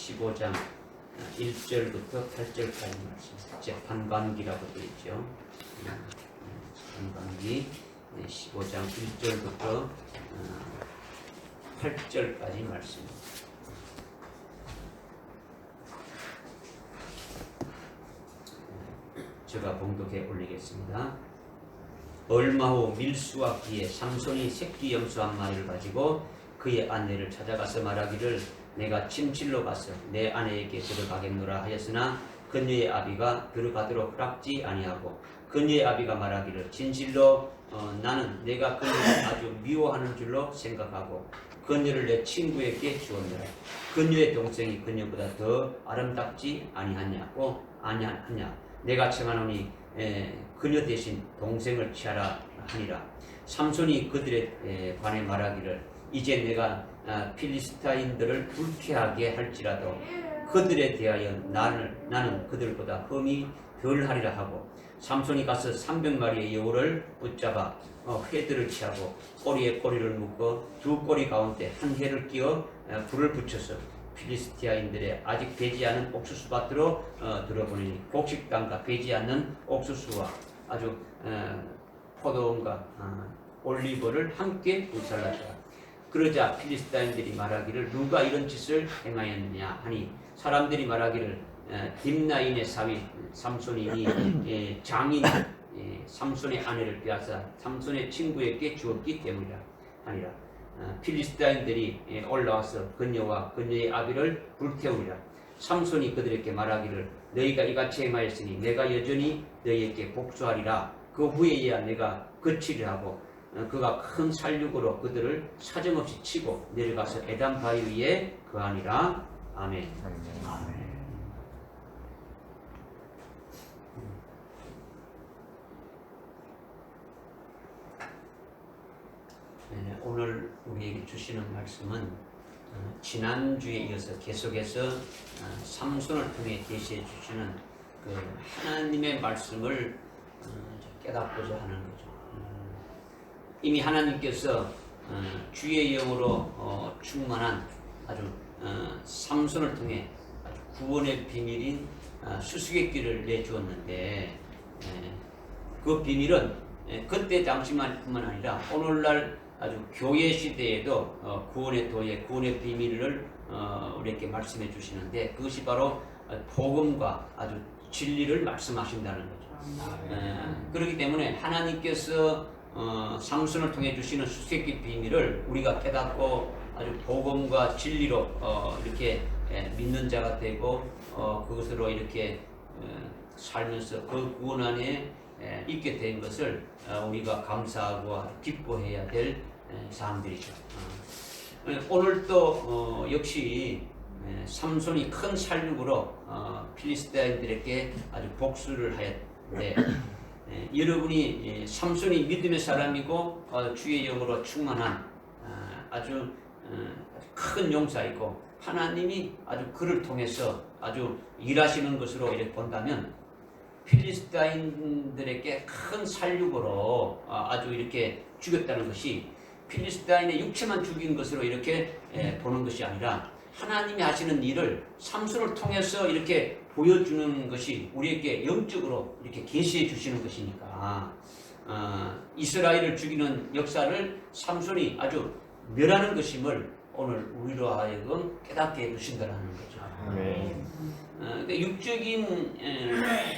15장 1절부터 8절까지 말씀. 재판관기라고 되어 있죠. 재판관기 15장 1절부터 8절까지 말씀. 제가 봉독해 올리겠습니다. 얼마 후 밀수와 기에 삼손이 새끼 염소 한 마리를 가지고 그의 아내를 찾아가서 말하기를 내가 침실로 가서 내 아내에게 들어가겠노라 하였으나 그녀의 아비가 들어가도록 허락지 아니하고 그녀의 아비가 말하기를 진실로 나는 내가 그녀를 아주 미워하는 줄로 생각하고 그녀를 내 친구에게 주었노라. 그녀의 동생이 그녀보다 더 아름답지 아니하냐고 아니하냐. 내가 청하노니 그녀 대신 동생을 취하라 하니라. 삼손이 그들에 관해 말하기를 이제 내가 필리스타인들을 불쾌하게 할지라도 그들에 대하여 나는 그들보다 흠이 덜하리라 하고 삼손이 가서 300마리의 여우를 붙잡아 회들을 취하고 꼬리에 꼬리를 묶어 두 꼬리 가운데 한 해를 끼워 불을 붙여서 필리스티아인들의 아직 배지 않은 옥수수밭으로 들어보니 곡식당과 배지 않는 옥수수와 아주 포도원과 올리브를 함께 불살랐다. 그러자 필리스타인들이 말하기를 누가 이런 짓을 행하였느냐 하니 사람들이 말하기를 딥나인의 사위 삼손이 장인 삼손의 아내를 빼앗아 삼손의 친구에게 주었기 때문이라 하니라. 필리스타인들이 올라와서 그녀와 그녀의 아비를 불태우리라. 삼손이 그들에게 말하기를 너희가 이같이 행하였으니 내가 여전히 너희에게 복수하리라. 그 후에야 내가 그치려 하고 그가 큰 살육으로 그들을 사정없이 치고 내려가서 에단 바위 위에 거하니라. 아멘. 아멘. 오늘 우리에게 주시는 말씀은 지난주에 이어서 계속해서 삼손을 통해 계시해 주시는 그 하나님의 말씀을 깨닫고자 하는 거죠. 이미 하나님께서 주의 영으로 충만한 아주 삼손을 통해 아주 구원의 비밀인 수수께끼를 내주었는데 그 비밀은 그때 당시만뿐만 아니라 오늘날 아주 교회 시대에도 구원의 도예, 구원의 비밀을 우리에게 말씀해 주시는데 그것이 바로 복음과 아주 진리를 말씀하신다는 거죠. 그렇기 때문에 하나님께서 삼손을 통해 주시는 수수께끼 비밀을 우리가 깨닫고 아주 복음과 진리로 이렇게 믿는 자가 되고 그것으로 이렇게 살면서 그 구원 안에 있게 된 것을 우리가 감사하고 기뻐해야 될 사람들이죠. 오늘 또 역시 삼손이 큰 살육으로 필리스타인들에게 아주 복수를 하였는데 여러분이 삼손이 믿음의 사람이고 주의 영으로 충만한 아주 큰 용사이고 하나님이 아주 그를 통해서 아주 일하시는 것으로 이렇게 본다면 필리스타인들에게 큰 살육으로 아주 이렇게 죽였다는 것이 필리스타인의 육체만 죽인 것으로 이렇게 보는 것이 아니라 하나님이 하시는 일을 삼손을 통해서 이렇게 보여주는 것이 우리에게 영적으로 이렇게 계시해 주시는 것이니까 이스라엘을 죽이는 역사를 삼손이 아주 멸하는 것임을 오늘 우리로 하여금 깨닫게 해주신다는 거죠. 그러니까 육적인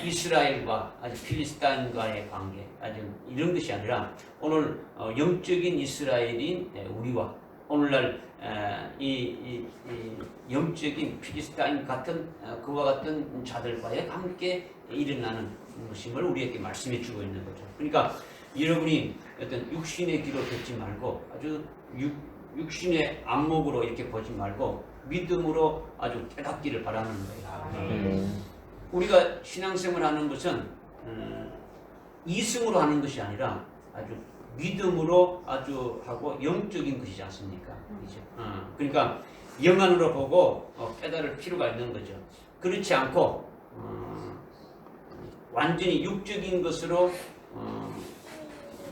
이스라엘과 아주 필리스타인과의 관계, 아주 이런 것이 아니라 오늘 영적인 이스라엘인 우리와 오늘날 이 영적인 필리스타인 같은 그와 같은 자들과의 함께 일어나는 것임을 우리에게 말씀해 주고 있는 거죠. 그러니까 여러분이 어떤 육신의 귀로 듣지 말고 아주 육신의 안목으로 이렇게 보지 말고 믿음으로 아주 깨닫기를 바라는 거예요. 우리가 신앙생활 하는 것은 이승으로 하는 것이 아니라 아주 믿음으로 아주 하고 영적인 것이지 않습니까? 그렇죠? 그러니까 영안으로 보고 깨달을 필요가 있는 거죠. 그렇지 않고 완전히 육적인 것으로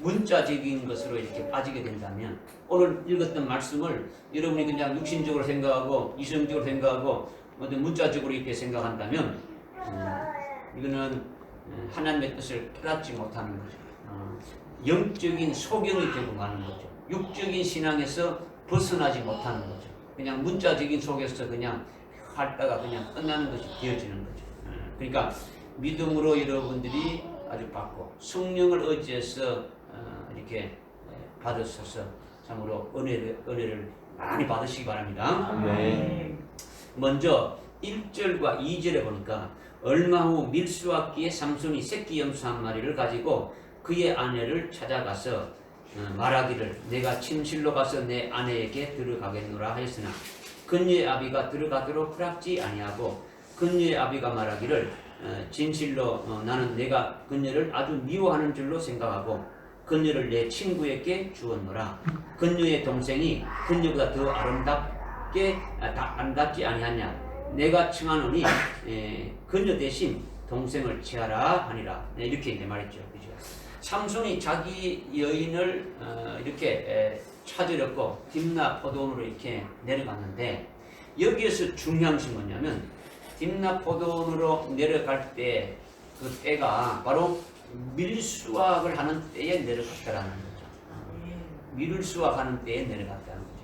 문자적인 것으로 이렇게 빠지게 된다면 오늘 읽었던 말씀을 여러분이 그냥 육신적으로 생각하고 이성적으로 생각하고 어떤 문자적으로 이렇게 생각한다면 이거는 하나님의 뜻을 깨닫지 못하는 거죠. 영적인 소경이 적응하는 거죠. 육적인 신앙에서 벗어나지 못하는 거죠. 그냥 문자적인 속에서 그냥 활다가 그냥 끝나는 것이 되어지는 거죠. 그러니까 믿음으로 여러분들이 아주 받고 성령을 의지해서 이렇게 받으셔서 참으로 은혜를 많이 받으시기 바랍니다. 먼저 1절과 2절에 보니까 얼마 후 밀수학기에 삼손이 새끼 염소 한 마리를 가지고 그의 아내를 찾아가서 말하기를 내가 침실로 가서 내 아내에게 들어가겠노라 하였으나 그녀의 아비가 들어가도록 허락지 아니하고 그녀의 아비가 말하기를 진실로 나는 내가 그녀를 아주 미워하는 줄로 생각하고 그녀를 내 친구에게 주었노라. 그녀의 동생이 그녀보다 더 아름답지 아니하냐. 내가 청하노니 그녀 대신 동생을 취하라 하니라. 이렇게 이제 말했죠. 그죠? 삼손이 자기 여인을 이렇게 찾으려고 딥나 포도원으로 이렇게 내려갔는데 여기에서 중요한 것이 뭐냐면 딥나 포도원으로 내려갈 때 그 때가 바로 밀수확을 하는 때에 내려갔다라는 거죠. 밀을 수확하는 때에 내려갔다는 거죠.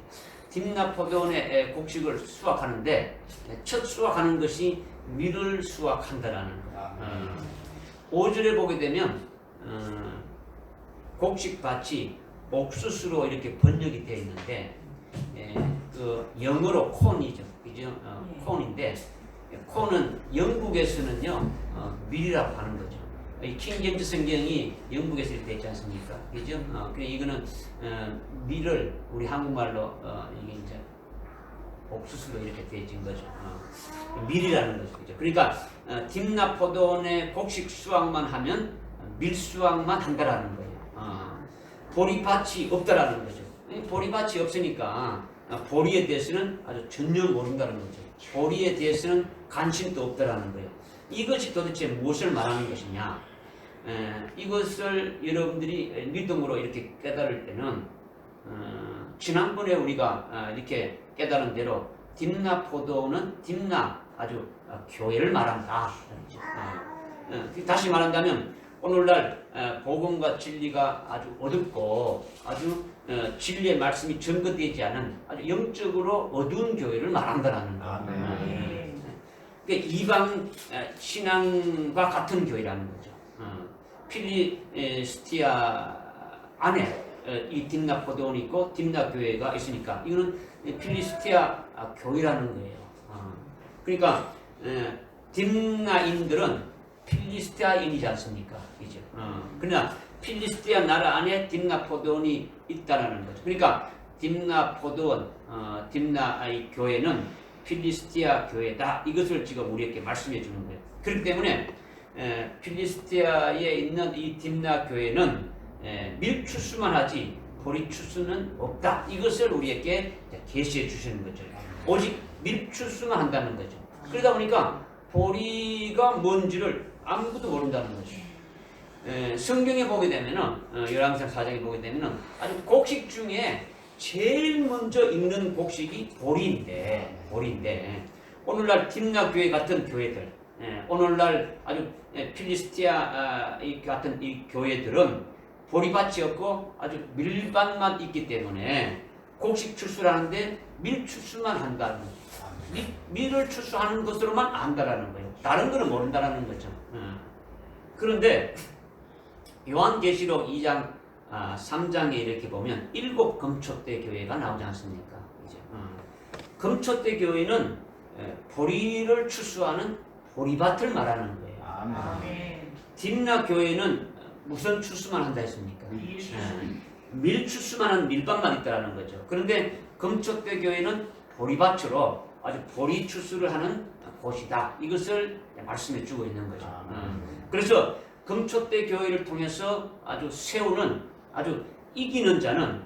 딥나 포도원의 곡식을 수확하는데 첫 수확하는 것이 밀을 수확한다라는 거예요. 5절에 보게 되면 곡식밭이 옥수수로 이렇게 번역이 되어 있는데 그 영어로 콘이죠. 그죠? 콘인데 콘은 영국에서는요 밀이라고 하는 거죠. 이 킹제임스 성경이 영국에서 이렇게 되어 있지 않습니까? 그죠? 이거는 밀을 우리 한국말로 이게 이제 옥수수로 이렇게 되어 있는 거죠. 밀이라는 거죠. 그죠? 그러니까 딥나 포도원의 곡식 수확만 하면 밀 수확만 한다라는 거예요. 보리밭이 없다라는 거죠. 보리밭이 없으니까 보리에 대해서는 아주 전혀 모른다는 거죠. 보리에 대해서는 관심도 없다라는 거예요. 이것이 도대체 무엇을 말하는 것이냐? 이것을 여러분들이 믿음으로 이렇게 깨달을 때는 지난번에 우리가 이렇게 깨달은 대로 딥나 포도는 딥나 아주 교회를 말한다. 다시 말한다면 오늘날 복음과 진리가 아주 어둡고 아주 진리의 말씀이 증거되지 않은 아주 영적으로 어두운 교회를 말한다라는 거예요. 그러니까 이방 신앙과 같은 교회라는 거죠. 필리스티아 안에 이 딥나 포도원이 있고 딥나 교회가 있으니까 이거는 필리스티아 교회라는 거예요. 그러니까 딥나인들은 필리스티아인이지 않습니까? 그죠? 그러나 필리스티아 나라 안에 딥나 포도원이 있다라는 거죠. 그러니까 딥나 포도원, 딥나 이 교회는 필리스티아 교회다. 이것을 지금 우리에게 말씀해 주는 거예요. 그렇기 때문에 필리스티아에 있는 이 딥나 교회는 밀추수만 하지 보리추수는 없다. 이것을 우리에게 계시해 주시는 거죠. 오직 밀추수만 한다는 거죠. 그러다 보니까 보리가 뭔지를 아무것도 모른다는 거죠. 성경에 보게 되면은 열왕기상 4장에 보게 되면은 아주 곡식 중에 제일 먼저 읽는 곡식이 보리인데 오늘날 딥나 교회 같은 교회들, 오늘날 아주 필리스티아 같은 이 교회들은 보리밭이 없고 아주 밀밭만 있기 때문에 곡식 추수를 하는데 밀 추수만 한다는 거죠. 밀을 추수하는 것으로만 안다라는 거예요. 다른 거는 모른다라는 거죠. 그런데 요한계시록 2장 3장에 이렇게 보면 7 금초대 교회가 나오지 않습니까? 그죠? 금초대 교회는 보리를 추수하는 보리밭을 말하는 거예요. 딥나 교회는 무슨 추수만 한다 했습니까? 밀 추수만 하는 밀밭만 있다라는 거죠. 그런데 금초대 교회는 보리밭으로 아주 보리 추수를 하는 곳이다. 이것을 말씀해 주고 있는 거죠. 그래서 금초대 교회를 통해서 아주 세우는 아주 이기는 자는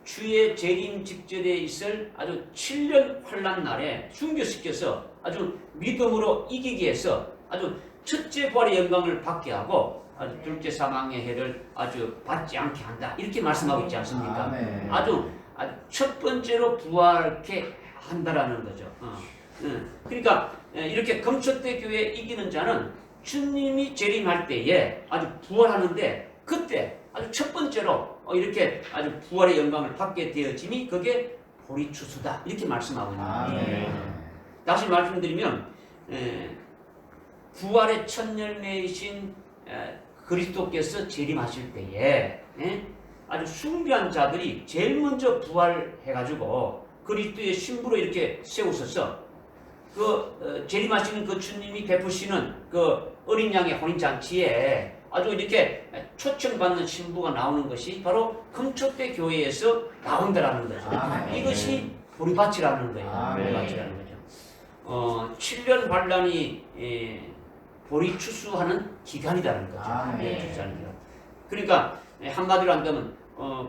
주의 재림 직전에 있을 아주 7년 환난 날에 순교시켜서 아주 믿음으로 이기게 해서 아주 첫째 부활의 영광을 받게 하고 아주 둘째 사망의 해를 아주 받지 않게 한다. 이렇게 말씀하고 있지 않습니까? 아주 첫 번째로 부활케 한다라는 거죠. 그러니까 이렇게 금초대 교회에 이기는 자는 주님이 재림할 때에 아주 부활하는데 그때 아주 첫 번째로 이렇게 아주 부활의 영광을 받게 되어짐이 그게 보리추수다 이렇게 말씀하고 있는 거예요. 다시 말씀드리면 부활의 첫 열매이신 그리스도께서 재림하실 때에 아주 숭배한 자들이 제일 먼저 부활해가지고 그리스도의 신부로 이렇게 세우셔서 그 재림하시는 그 주님이 베푸시는 그 어린 양의 혼인잔치에 아주 이렇게 초청받는 신부가 나오는 것이 바로 금초대 교회에서 나온다라는 거죠. 이것이 보리밭이라는 거예요. 보리밭이라는 거죠. 7년 환란이 보리 추수하는 기간이라는 거죠. 추수하는 기간. 그러니까 한마디로 한다면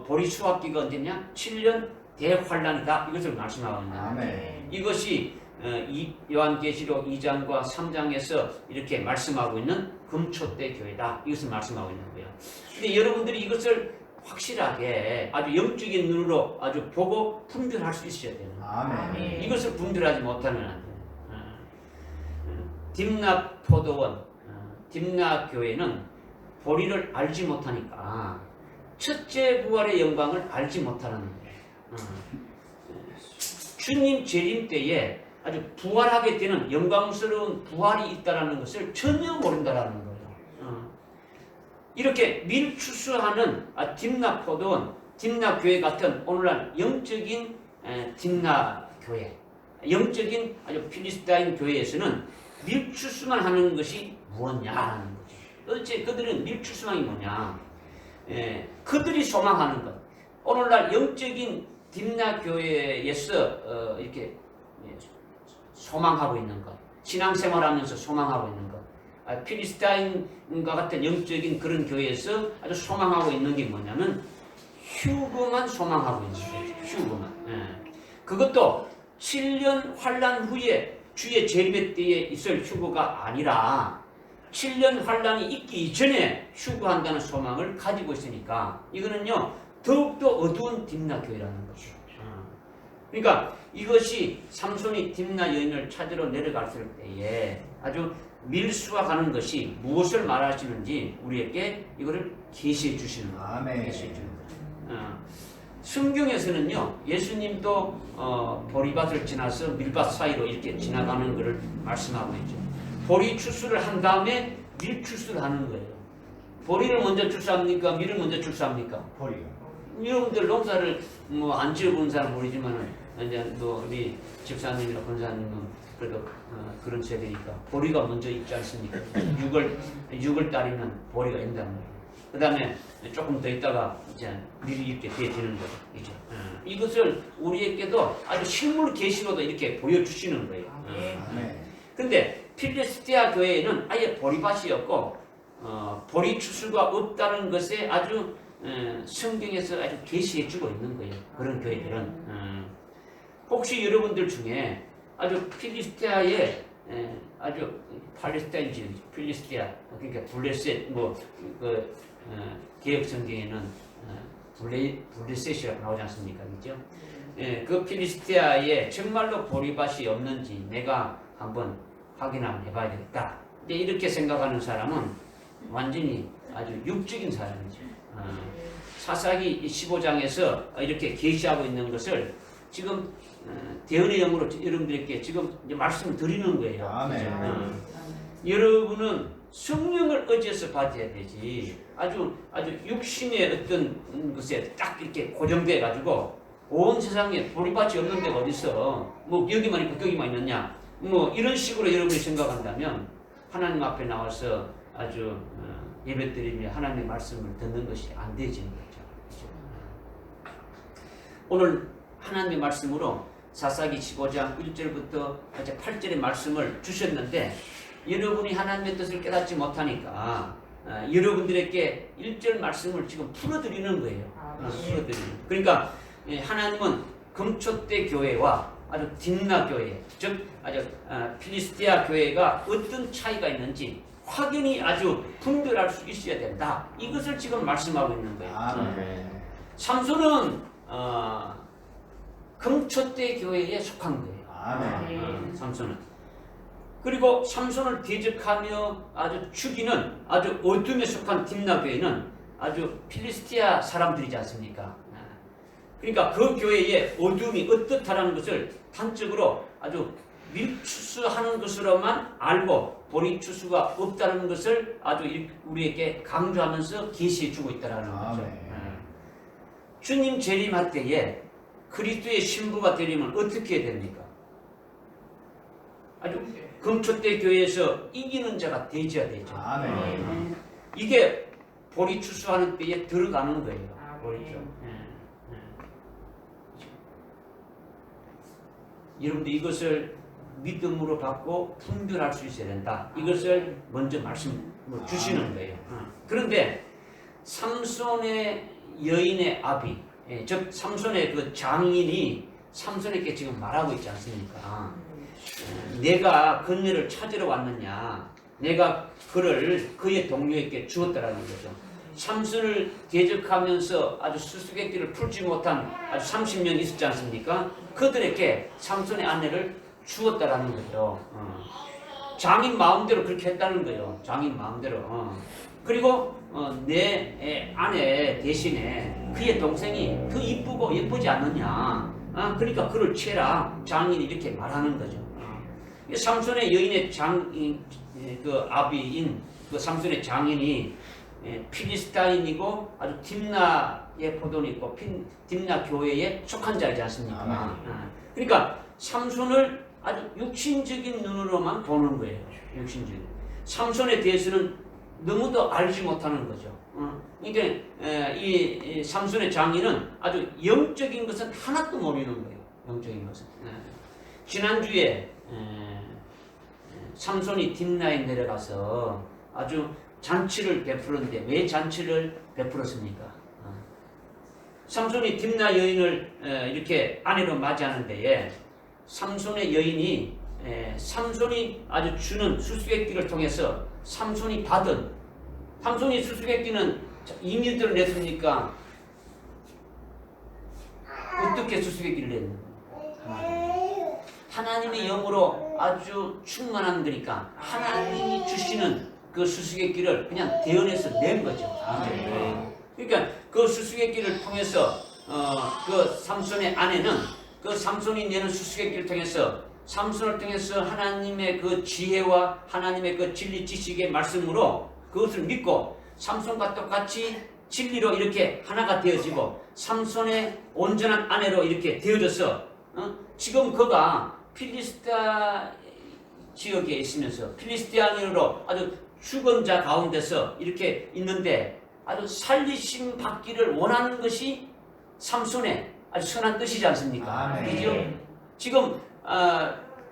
보리 수확기가 언제냐? 7년 대환란이다. 이것을 말씀하고 있는 이것이 요한계시록 2장과 3장에서 이렇게 말씀하고 있는 금초대 교회다. 이것을 말씀하고 있는 거예요. 근데 여러분들이 이것을 확실하게 아주 영적인 눈으로 아주 보고 분별할 수 있어야 되는 이것을 분별하지 못하면 안 돼요. 딥락 포도원, 딥락 교회는 보리를 알지 못하니까 첫째 부활의 영광을 알지 못하는 거예요. 주님 재림 때에 아주 부활하게 되는 영광스러운 부활이 있다는 것을 전혀 모른다는 거예요. 이렇게 밀추수하는 딥락 포도원, 딥락 교회 같은 오늘날 영적인 딥락 교회, 영적인 아주 필리스타인 교회에서는 밀추수만 하는 것이 무엇냐라는 거죠. 도대체 그들은 밀추수만이 뭐냐? 그들이 소망하는 것. 오늘날 영적인 딥락 교회에서 이렇게 소망하고 있는 것, 신앙생활하면서 소망하고 있는 것, 필리스타인과 같은 영적인 그런 교회에서 아주 소망하고 있는 게 뭐냐면 휴거만 소망하고 있는 거죠. 휴거만. 그것도 7년 환란 후에 주의 재림의 때에 있을 휴거가 아니라 7년 환란이 있기 이전에 휴거한다는 소망을 가지고 있으니까 이거는요 더욱더 어두운 딥락 교회라는 거죠. 그러니까 이것이 삼손이 딥락 여인을 찾으러 내려갔을 때에 아주 밀수확하는 것이 무엇을 말하시는지 우리에게 이거를 계시해 주시는 거예요. 계시해 주는 거죠. 성경에서는요 예수님도 보리밭을 지나서 밀밭 사이로 이렇게 지나가는 것을 말씀하고 있죠. 보리 추수를 한 다음에 밀 추수를 하는 거예요. 보리를 먼저 추수합니까? 밀을 먼저 추수합니까? 보리요. 여러분들 농사를 안 지어본 사람 모르지만은 이제 우리 집사님이나 권사님은 그래도 그런 세대니까 보리가 먼저 있지 않습니까? 6월 달이면 보리가 있단 말이에요. 그 다음에 조금 더 있다가 이제 밀이 이렇게 되어지는 거죠. 이제 이것을 우리에게도 아주 실물 계시로도 이렇게 보여주시는 거예요. 근데 필리스티아 교회에는 아예 보리밭이 없고 보리 추수가 없다는 것에 아주 성경에서 아주 계시해주고 있는 거예요. 그런 교회들은 혹시 여러분들 중에 아주 필리스티아의 아주 팔레스타인 지역, 필리스티아 그러니까 블레셋 개혁 성경에는 블레셋이라고 나오지 않습니까, 그렇죠? 그 필리스티아에 정말로 보리밭이 없는지 내가 한번 확인 한번 해봐야 되겠다. 이렇게 생각하는 사람은 완전히 아주 육적인 사람이죠. 사사기 15장에서 이렇게 계시하고 있는 것을 지금 대언의 영으로 여러분들에게 지금 이제 말씀을 드리는 거예요. 여러분은 성령을 의지해서 받아야 되지. 아주 육신의 어떤 것에 딱 이렇게 고정돼 가지고 온 세상에 보리밭이 없는 데가 어디서 뭐 여기만 있고 거기만 있느냐. 뭐 이런 식으로 여러분이 생각한다면 하나님 앞에 나와서 아주 예배드리며 하나님의 말씀을 듣는 것이 안 되지는 거죠. 오늘 하나님의 말씀으로 사사기 15장 1절부터 8절의 말씀을 주셨는데 여러분이 하나님의 뜻을 깨닫지 못하니까 여러분들에게 1절 말씀을 지금 풀어드리는 거예요. 풀어드리는. 그러니까 하나님은 금초대 교회와 아주 딥락 교회, 즉 아주 필리스티아 교회가 어떤 차이가 있는지 확연히 아주 분별할 수 있어야 된다. 이것을 지금 말씀하고 있는 거예요. 삼손은 금초대 교회에 속한 거예요. 삼손은. 그리고 삼손을 대적하며 아주 죽이는 아주 어둠에 속한 딥나 교회는 아주 필리스티아 사람들이지 않습니까? 그러니까 그 교회의 어둠이 어떻다라는 것을 단적으로 아주 밀추수하는 것으로만 알고 보리추수가 없다는 것을 아주 우리에게 강조하면서 계시해 주고 있다는 거죠. 주님 재림할 때에 그리스도의 신부가 되려면 어떻게 해야 됩니까? 아주 금초대 교회에서 이기는 자가 되어야 되죠. 이게 보리추수하는 때에 들어가는 거예요. 보리추. 여러분들 이것을 믿음으로 받고 분별할 수 있어야 된다. 이것을 먼저 말씀 주시는 거예요. 그런데 삼손의 여인의 아비, 즉 삼손의 그 장인이 삼손에게 지금 말하고 있지 않습니까? 내가 그녀를 찾으러 왔느냐? 내가 그의 동료에게 주었다라는 거죠. 삼손을 대적하면서 아주 수수께끼를 풀지 못한 아주 30명 있었지 않습니까? 그들에게 삼손의 아내를 주었다라는 거죠. 장인 마음대로 그렇게 했다는 거예요. 장인 마음대로. 그리고 내 아내 대신에 그의 동생이 더 이쁘고 예쁘지 않느냐? 그러니까 그를 취해라. 장인이 이렇게 말하는 거죠. 삼손의 여인의 그 아비인 그 삼손의 장인이 필리스타인이고 아주 딥나의 포도는 있고 딥나 교회에 속한 자이지 않습니까? 그러니까 삼손을 아주 육신적인 눈으로만 보는 거예요. 육신적인. 삼손에 대해서는 너무도 알지 못하는 거죠. 그러니까 이 삼손의 장인은 아주 영적인 것은 하나도 모르는 거예요. 영적인 것은. 지난주에 삼손이 딥나에 내려가서 아주 잔치를 베풀었는데 왜 잔치를 베풀었습니까? 삼손이 딥나 여인을 이렇게 아내로 맞이하는 데에 삼손의 여인이 삼손이 아주 주는 수수께끼를 통해서 삼손이 수수께끼는 이민들을 냈습니까? 어떻게 수수께끼를 냈는가? 하나님의 영으로 아주 충만한 거니까 하나님이 주시는 그 수수께끼를 그냥 대언해서 낸 거죠. 그러니까 그 수수께끼를 통해서 그 삼손의 아내는 그 삼손이 내는 수수께끼를 통해서 삼손을 통해서 하나님의 그 지혜와 하나님의 그 진리 지식의 말씀으로 그것을 믿고 삼손과 똑같이 진리로 이렇게 하나가 되어지고 삼손의 온전한 아내로 이렇게 되어져서 지금 그가 필리스타 지역에 있으면서 필리스티아인으로 아주 죽은 자 가운데서 이렇게 있는데 아주 살리심 받기를 원하는 것이 삼손의 아주 선한 뜻이지 않습니까? 그죠? 지금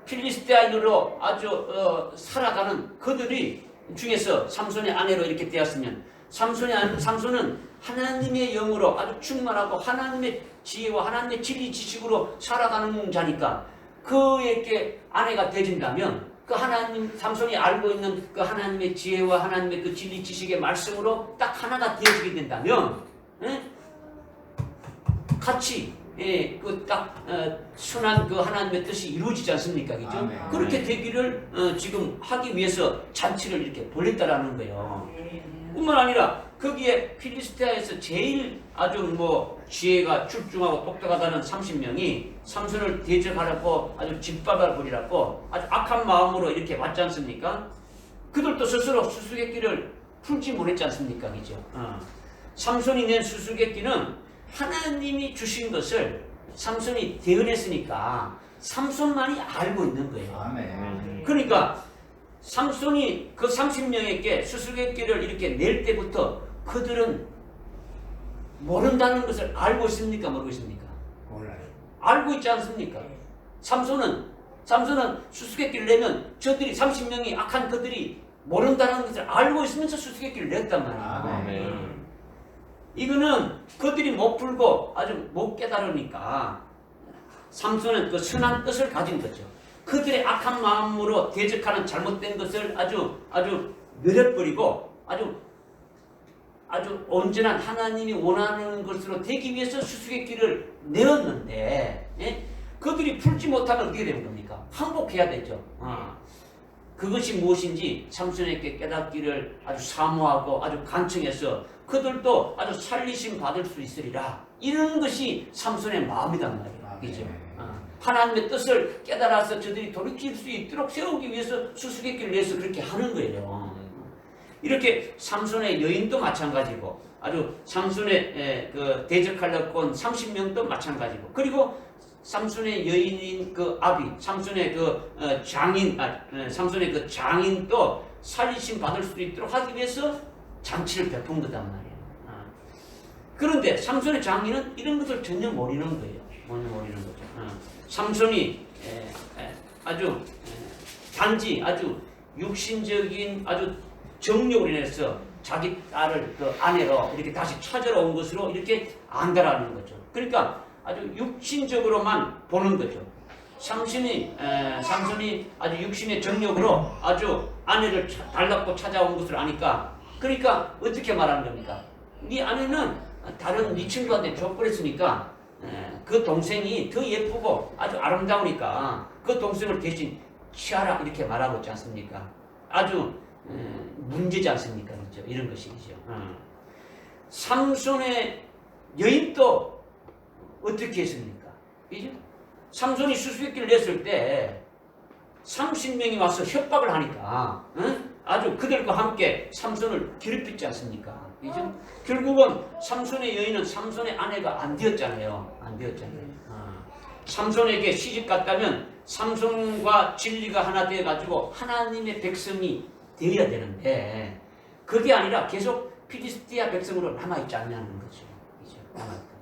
필리스티아인으로 아주 살아가는 그들이 중에서 삼손의 아내로 이렇게 되었으면 삼손은 하나님의 영으로 아주 충만하고 하나님의 지혜와 하나님의 진리 지식으로 살아가는 자니까 그에게 아내가 되진다면 그 하나님 삼손이 알고 있는 그 하나님의 지혜와 하나님의 그 진리 지식의 말씀으로 딱 하나가 되어지게 된다면 같이 그 딱 선한 그 하나님의 뜻이 이루어지지 않습니까? 그죠? 그렇게 되기를 지금 하기 위해서 잔치를 이렇게 벌였다라는 거예요. 뿐만 아니라 거기에 필리스티아에서 제일 아주 지혜가 출중하고 똑똑하다는 30명이 삼손을 대적하라고 아주 짓밟아 버리라고 아주 악한 마음으로 이렇게 왔지 않습니까? 그들도 스스로 수수께끼를 풀지 못했지 않습니까? 그죠? 삼손이 낸 수수께끼는 하나님이 주신 것을 삼손이 대언했으니까 삼손만이 알고 있는 거예요. 그러니까 삼손이 그 30명에게 수수께끼를 이렇게 낼 때부터 그들은 모른다는 것을 알고 있습니까? 모르고 있습니까? 몰라요. 알고 있지 않습니까? 삼손은 수수께끼를 내면 저들이 30명이 악한 그들이 모른다는 것을 알고 있으면서 수수께끼를 냈단 말이에요. 이거는 그들이 못 풀고 아주 못 깨달으니까 삼손은 그 선한 뜻을 가진 거죠. 그들의 악한 마음으로 대적하는 잘못된 것을 아주 내려버리고 아주 온전한 하나님이 원하는 것으로 되기 위해서 수수께끼를 내었는데 그들이 풀지 못하면 어떻게 되는 겁니까? 항복해야 되죠. 그것이 무엇인지 삼손에게 깨닫기를 아주 사모하고 아주 간청해서 그들도 아주 살리심 받을 수 있으리라. 이런 것이 삼손의 마음이란 말이에요. 그죠? 하나님의 뜻을 깨달아서 저들이 돌이킬 수 있도록 세우기 위해서 수수께끼를 내서 그렇게 하는 거예요. 이렇게 삼손의 여인도 마찬가지고 아주 삼손의 그 대적하려고 온 30명도 마찬가지고 그리고 삼손의 여인인 그 아비, 삼손의 그 장인, 삼손의 그 장인도 살리심 받을 수 있도록 하기 위해서 잔치를 베푼 거단 말이에요. 그런데 삼손의 장인은 이런 것을 전혀 모르는 거예요. 모르는 거죠. 삼손이 아주 단지 아주 육신적인 아주 정욕으로 인해서 자기 딸을 그 아내로 이렇게 다시 찾으러 온 것으로 이렇게 안다라는 거죠. 그러니까 아주 육신적으로만 보는 거죠. 삼손이 아주 육신의 정욕으로 아주 아내를 달라고 찾아온 것을 아니까 그러니까 어떻게 말하는 겁니까? 네 아내는 다른 네 친구한테 줘버렸으니까 그 동생이 더 예쁘고 아주 아름다우니까 그 동생을 대신 취하라 이렇게 말하고 있지 않습니까? 아주 문제지 않습니까? 그렇죠? 이런 것이죠. 삼손의 여인도 어떻게 했습니까? 그죠? 삼손이 수수께끼를 냈을 때 30명이 와서 협박을 하니까 아주 그들과 함께 삼손을 괴롭혔지 않습니까? 그죠? 결국은 삼손의 여인은 삼손의 아내가 안 되었잖아요. 삼손에게 시집 갔다면 삼손과 진리가 하나 되어가지고 하나님의 백성이 되어야 되는데 그게 아니라 계속 필리스티아 백성으로 남아있지 않냐는 거죠. 그죠? 남아있다.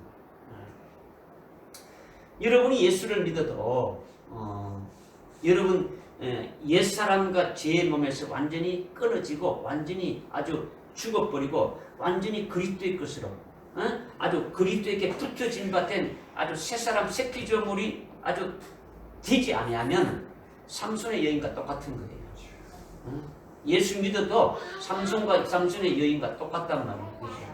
여러분이 예수를 믿어도 여러분 옛사람과 제 몸에서 완전히 끊어지고 완전히 아주 죽어버리고 완전히 그리스도의 것으로 아주 그리스도에게 붙여진 바 된 아주 새사람 새피조물이 아주 되지 아니하면 삼손의 여인과 똑같은 거예요. 예수 믿어도 삼손의 여인과 똑같단 말이에요.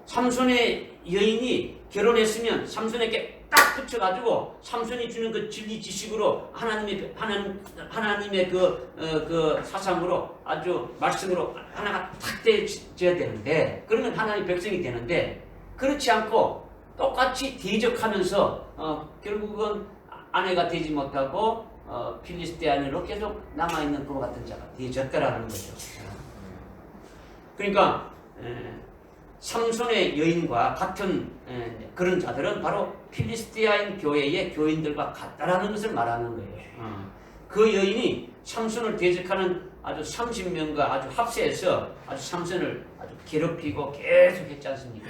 삼손의 여인이 결혼했으면 삼손에게 딱 붙여가지고 삼손이 주는 그 진리 지식으로 하나님의 그 사상으로 아주 말씀으로 하나가 탁 되어져야 되는데 그러면 하나님의 백성이 되는데 그렇지 않고 똑같이 대적하면서 결국은 아내가 되지 못하고 필리스티아인으로 계속 남아있는 것 같은 자가 되어졌다라는 거죠. 그러니까 삼손의 여인과 같은 그런 자들은 바로 필리스티아인 교회의 교인들과 같다라는 것을 말하는 거예요. 그 여인이 삼손을 대적하는 아주 30명과 아주 합세해서 아주 삼손을 아주 괴롭히고 계속 했지 않습니까?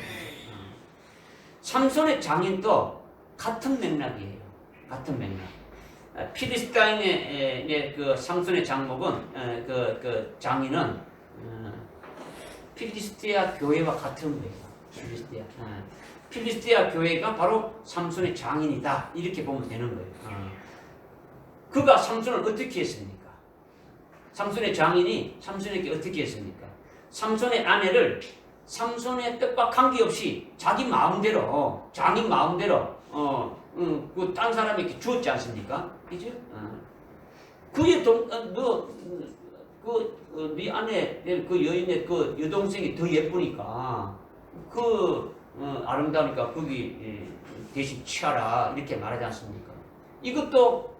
삼손의 장인도 같은 맥락이에요. 같은 맥락. 필리스타인의 그 삼손의 장목은 그 장인은 필리스티아 교회와 같은 거예요. 필리스티아 교회가 바로 삼손의 장인이다 이렇게 보면 되는 거예요. 그가 삼손을 어떻게 했습니까? 삼손의 장인이 삼손에게 어떻게 했습니까? 삼손의 아내를 삼손의 뜻과 관계없이 자기 마음대로 장인 마음대로 그 딴 사람에게 주었지 않습니까? 그죠? 그게 네 아내 그 여인의 그 여동생이 더 예쁘니까 아름다우니까 거기 대신 취하라 이렇게 말하지 않습니까? 이것도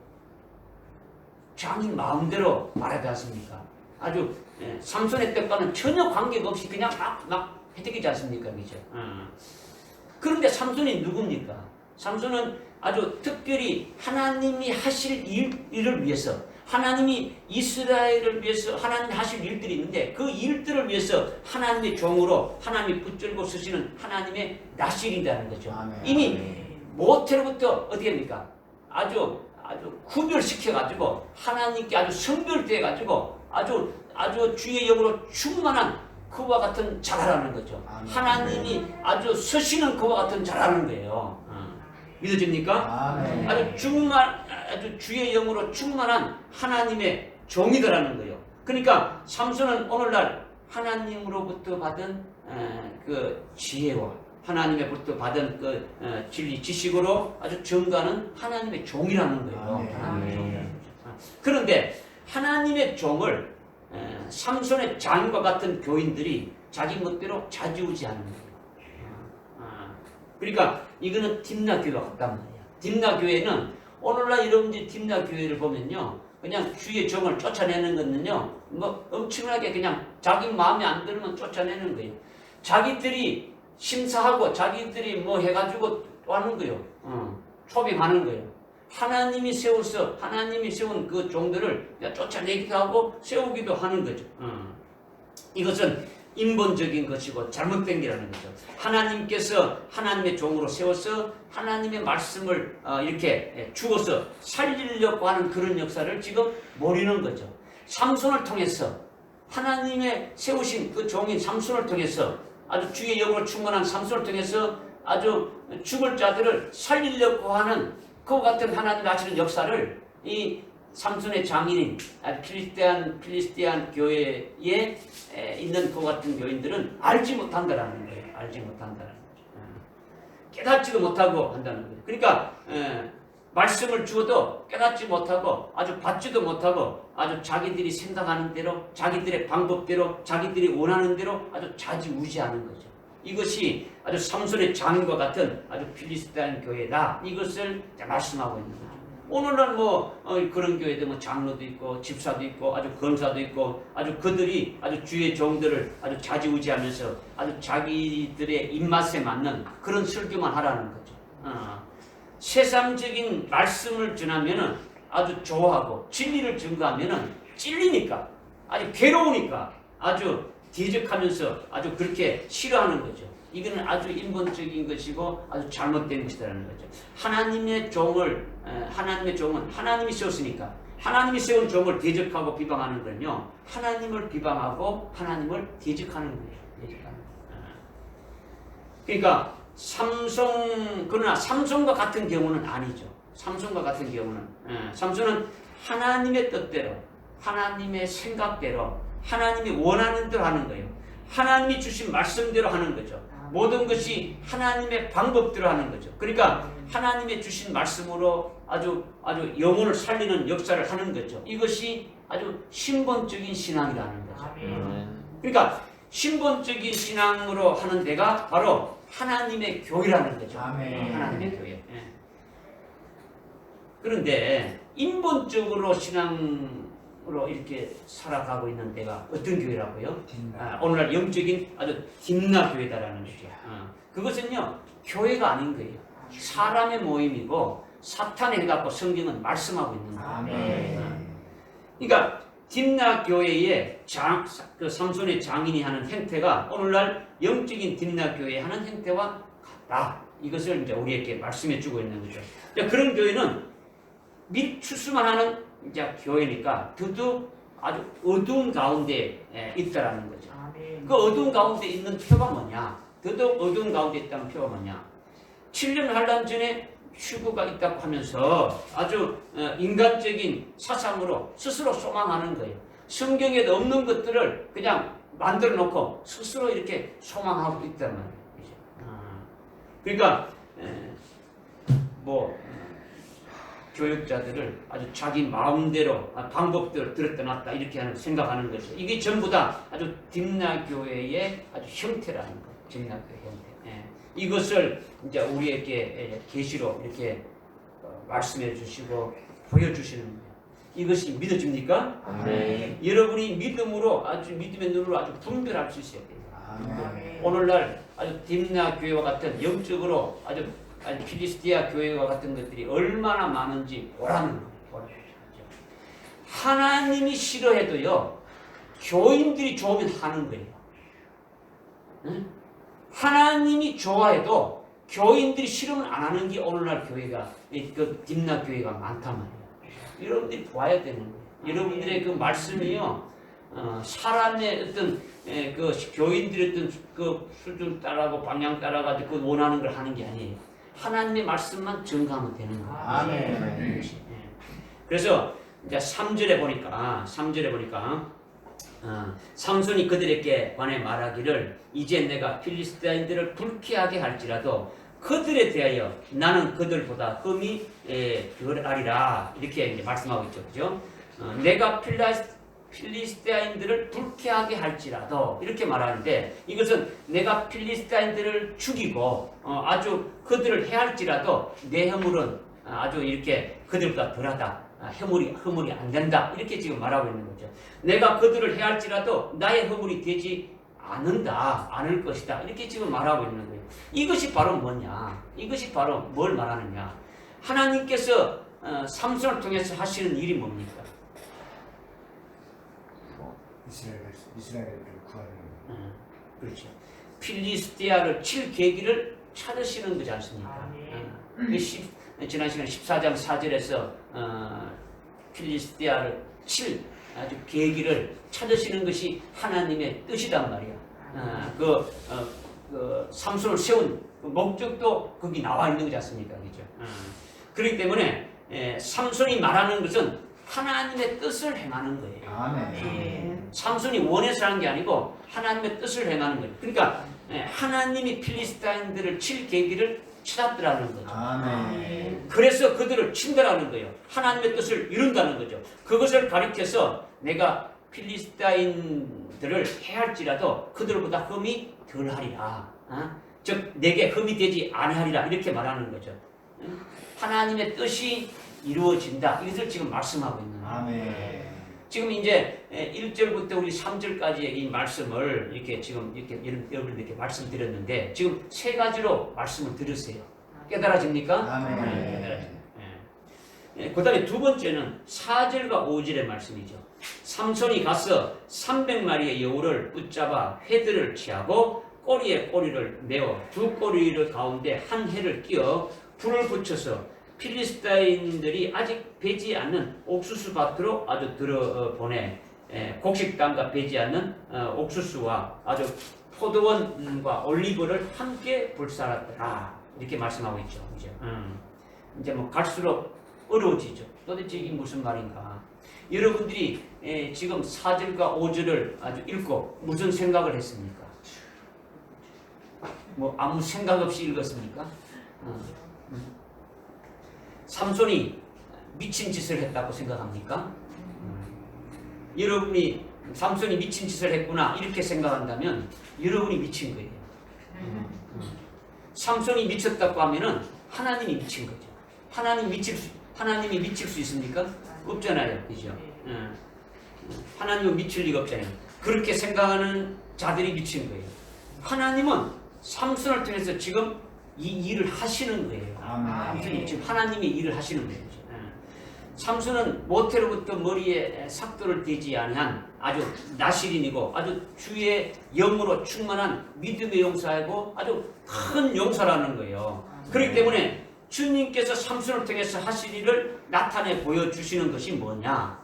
장인 마음대로 말하지 않습니까? 아주 삼손의 뜻과는 전혀 관계가 없이 그냥 막 해득이지 않습니까? 그죠? 그런데 삼손이 누굽니까? 삼손은 아주 특별히 하나님이 하실 일을 위해서 하나님이 이스라엘을 위해서 하나님이 하실 일들이 있는데 그 일들을 위해서 하나님의 종으로 하나님이 붙들고 서시는 하나님의 나실이라는 거죠. 이미 모태로부터 어떻게 합니까? 아주 구별시켜가지고 하나님께 아주 성별되어가지고 아주 주의 영으로 충만한 그와 같은 자라라는 거죠. 하나님이 아주 서시는 그와 같은 자라는 거예요. 믿어집니까? 아주 주의 영으로 충만한 하나님의 종이더라는 거예요. 그러니까 삼손은 오늘날 하나님으로부터 받은 그 지혜와 하나님의부터 받은 그 진리 지식으로 아주 증거하는 하나님의 종이라는 거예요. 하나님의 종이라는 거죠. 그런데 하나님의 종을 삼손의 장과 같은 교인들이 자기 멋대로 좌지우지하는 거예요. 그러니까 이거는 딥나교회와 같단 말이야. 딥나교회는 오늘날 여러분들이 딥나교회를 보면요, 그냥 주의 종을 쫓아내는 거는요, 뭐 엄청나게 그냥 자기 마음에 안 들면 쫓아내는 거예요. 자기들이 심사하고 자기들이 뭐 해가지고 하는 거예요. 초빙하는 거예요. 하나님이 세운 그 종들을 쫓아내기도 하고 세우기도 하는 거죠. 이것은 인본적인 것이고 잘못된 게라는 거죠. 하나님께서 하나님의 종으로 세워서 하나님의 말씀을 이렇게 주어서 살리려고 하는 그런 역사를 지금 모르는 거죠. 삼손을 통해서 하나님의 세우신 그 종인 삼손을 통해서 아주 주의 영으로 충만한 삼손을 통해서 아주 죽을 자들을 살리려고 하는 그와 같은 하나님 하시는 역사를 이 삼손의 장인인 필리스티안 교회에 있는 그 같은 교인들은 알지 못한다라는 거예요. 알지 못한다라는 거죠. 깨닫지도 못하고 한다는 거예요. 그러니까 말씀을 주어도 깨닫지 못하고 아주 받지도 못하고 아주 자기들이 생각하는 대로 자기들의 방법대로 자기들이 원하는 대로 아주 좌지우지하는 거죠. 이것이 아주 삼손의 장인과 같은 아주 필리스티안 교회다. 이것을 말씀하고 있는 거죠. 오늘날 그런 교회들 장로도 있고 집사도 있고 아주 검사도 있고 아주 그들이 아주 주의 종들을 아주 좌지우지하면서 아주 자기들의 입맛에 맞는 그런 설교만 하라는 거죠. 세상적인 말씀을 전하면은 아주 좋아하고 진리를 증거하면은 찔리니까 아주 괴로우니까 아주 대적하면서 아주 그렇게 싫어하는 거죠. 이거는 아주 인본적인 것이고 아주 잘못된 것이라는 거죠. 하나님의 종은 하나님이 세웠으니까 하나님이 세운 종을 대적하고 비방하는 건요, 하나님을 비방하고 하나님을 대적하는 거예요. 그러니까 그러나 삼손과 같은 경우는 아니죠. 삼손과 같은 경우는 삼손은 하나님의 뜻대로 하나님의 생각대로 하나님이 원하는 대로 하는 거예요. 하나님이 주신 말씀대로 하는 거죠. 모든 것이 하나님의 방법대로 하는 거죠. 그러니까 하나님의 주신 말씀으로 아주 영혼을 살리는 역사를 하는 거죠. 이것이 아주 신본적인 신앙이라는 거죠. 그러니까 신본적인 신앙으로 하는 데가 바로 하나님의 교회라는 거죠. 하나님의 교회. 그런데 인본적으로 신앙으로 이렇게 살아가고 있는 데가 어떤 교회라고요? 오늘날 영적인 아주 딥나교회다라는 거죠. 그것은요, 교회가 아닌 거예요. 사람의 모임이고 사탄이 해갖고 성경은 말씀하고 있는 거예요. 그러니까 딥나교회의 그 삼손의 장인이 하는 행태가 오늘날 영적인 딥나교회에 하는 행태와 같다. 이것을 이제 우리에게 말씀해주고 있는 거죠. 그런 교회는 밀추수만 하는 이제 교회니까 더더욱 아주 어두운 가운데 있다라는 거죠. 그 어두운 가운데 있는 표가 뭐냐? 더더욱 어두운 가운데 있다는 표가 뭐냐? 7년 한란 전에 휴거가 있다고 하면서 아주 인간적인 사상으로 스스로 소망하는 거예요. 성경에 없는 것들을 그냥 만들어 놓고 스스로 이렇게 소망하고 있단 말이에요. 그러니까 교육자들을 아주 자기 마음대로 방법대로 들었다 놨다 이렇게 생각하는 거죠. 이게 전부 다 아주 딥나교회의 아주 형태라는 거예요. 딥나교회 형태. 이것을 이제 우리에게 계시로 이렇게 말씀해 주시고 보여주시는 거예요. 이것이 믿어집니까? 여러분이 믿음으로 아주 믿음의 눈으로 아주 분별할 수 있어야 돼요. 오늘날 아주 딥나교회와 같은 영적으로 아주 필리스티아 교회와 같은 것들이 얼마나 많은지 보라는 거예요. 하나님이 싫어해도요, 교인들이 좋으면 하는 거예요. 응? 하나님이 좋아해도 교인들이 싫으면 안 하는 게 오늘날 교회가, 그 딥나교회가 많단 말이에요. 여러분들이 봐야 되는 거예요. 여러분들의 그 말씀이요, 사람의 어떤 그 교인들의 어떤 그 수준 따라고 방향 따라가지고 그 원하는 걸 하는 게 아니에요. 하나님의 말씀만 증거하면 되는 거예요. 아멘. 그래서 이제 3절에 보니까 삼손이 그들에게 관해 말하기를 이제 내가 필리스티아인들을 불쾌하게 할지라도 그들에 대하여 나는 그들보다 흠이 덜하리라 이렇게 이제 말씀하고 있죠, 그죠? 내가 필리스티아인들을 불쾌하게 할지라도 이렇게 말하는데 이것은 내가 필리스티아인들을 죽이고 아주 그들을 해할지라도 내 허물은 아주 이렇게 그들보다 덜하다. 허물이 안 된다. 이렇게 지금 말하고 있는 거죠. 내가 그들을 해할지라도 나의 허물이 되지 않을 것이다. 이렇게 지금 말하고 있는 거예요. 이것이 바로 뭐냐? 이것이 바로 뭘 말하느냐? 하나님께서 삼손을 통해서 하시는 일이 뭡니까? 이스라엘을 구하는. 그렇죠. 필리스티아를 칠 계기를 찾으시는 거지 않습니까? 지난 시간 14장 4절에서 필리스티아를 칠 아주 계기를 찾으시는 것이 하나님의 뜻이단 말이야. 그 삼손을 세운 그 목적도 거기 나와 있는 거지 않습니까? 그죠? 그렇기 때문에 삼손이 말하는 것은 하나님의 뜻을 행하는 거예요. 아멘. 삼손이 원해서 하는 게 아니고 하나님의 뜻을 행하는 거예요. 그러니까 하나님이 필리스타인들을 칠 계기를 찾았더라는 거죠. 아멘. 그래서 그들을 친다라는 거예요. 하나님의 뜻을 이룬다는 거죠. 그것을 가리켜서 내가 필리스타인들을 해할지라도 그들보다 흠이 덜하리라. 즉 내게 흠이 되지 아니하리라 이렇게 말하는 거죠. 하나님의 뜻이 이루어진다. 이것을 지금 말씀하고 있는 거예요. 아멘. 지금 이제 1절부터 우리 3절까지의 이 말씀을 이렇게 지금 여러분들께 말씀드렸는데 지금 세 가지로 말씀을 들으세요. 깨달아집니까? 아멘. 그 다음에 두 번째는 4절과 5절의 말씀이죠. 삼손이 가서 300마리의 여우를 붙잡아 회들을 취하고 꼬리에 꼬리를 메어 두 꼬리를 가운데 한 해를 끼워 불을 붙여서 필리스타인들이 아직 배지 않는 옥수수 밭으로 아주 들어보내 곡식 땅과 배지 않는 옥수수와 아주 포도원과 올리브를 함께 불살았더라 이렇게 말씀하고 있죠. 이제 뭐 갈수록 어려워지죠. 도대체 이게 무슨 말인가? 여러분들이 지금 4절과 5절을 아주 읽고 무슨 생각을 했습니까? 뭐 아무 생각 없이 읽었습니까? 삼손이 미친 짓을 했다고 생각합니까? 여러분이 삼손이 미친 짓을 했구나 이렇게 생각한다면 여러분이 미친 거예요. 삼손이 미쳤다고 하면은 하나님이 미친 거죠. 하나님이 미칠 수 있습니까? 없잖아요, 그죠? 하나님은 미칠 리가 없잖아요. 그렇게 생각하는 자들이 미친 거예요. 하나님은 삼손을 통해서 지금 이 일을 하시는 거예요. 삼손이 지금 하나님이 일을 하시는 거예요. 삼손은 모태로부터 머리에 삭도를 대지 아니한 아주 나실인이고 아주 주의 영으로 충만한 믿음의 용사이고 아주 큰 용사라는 거예요. 그렇기 때문에 주님께서 삼손을 통해서 하실 일을 나타내 보여주시는 것이 뭐냐?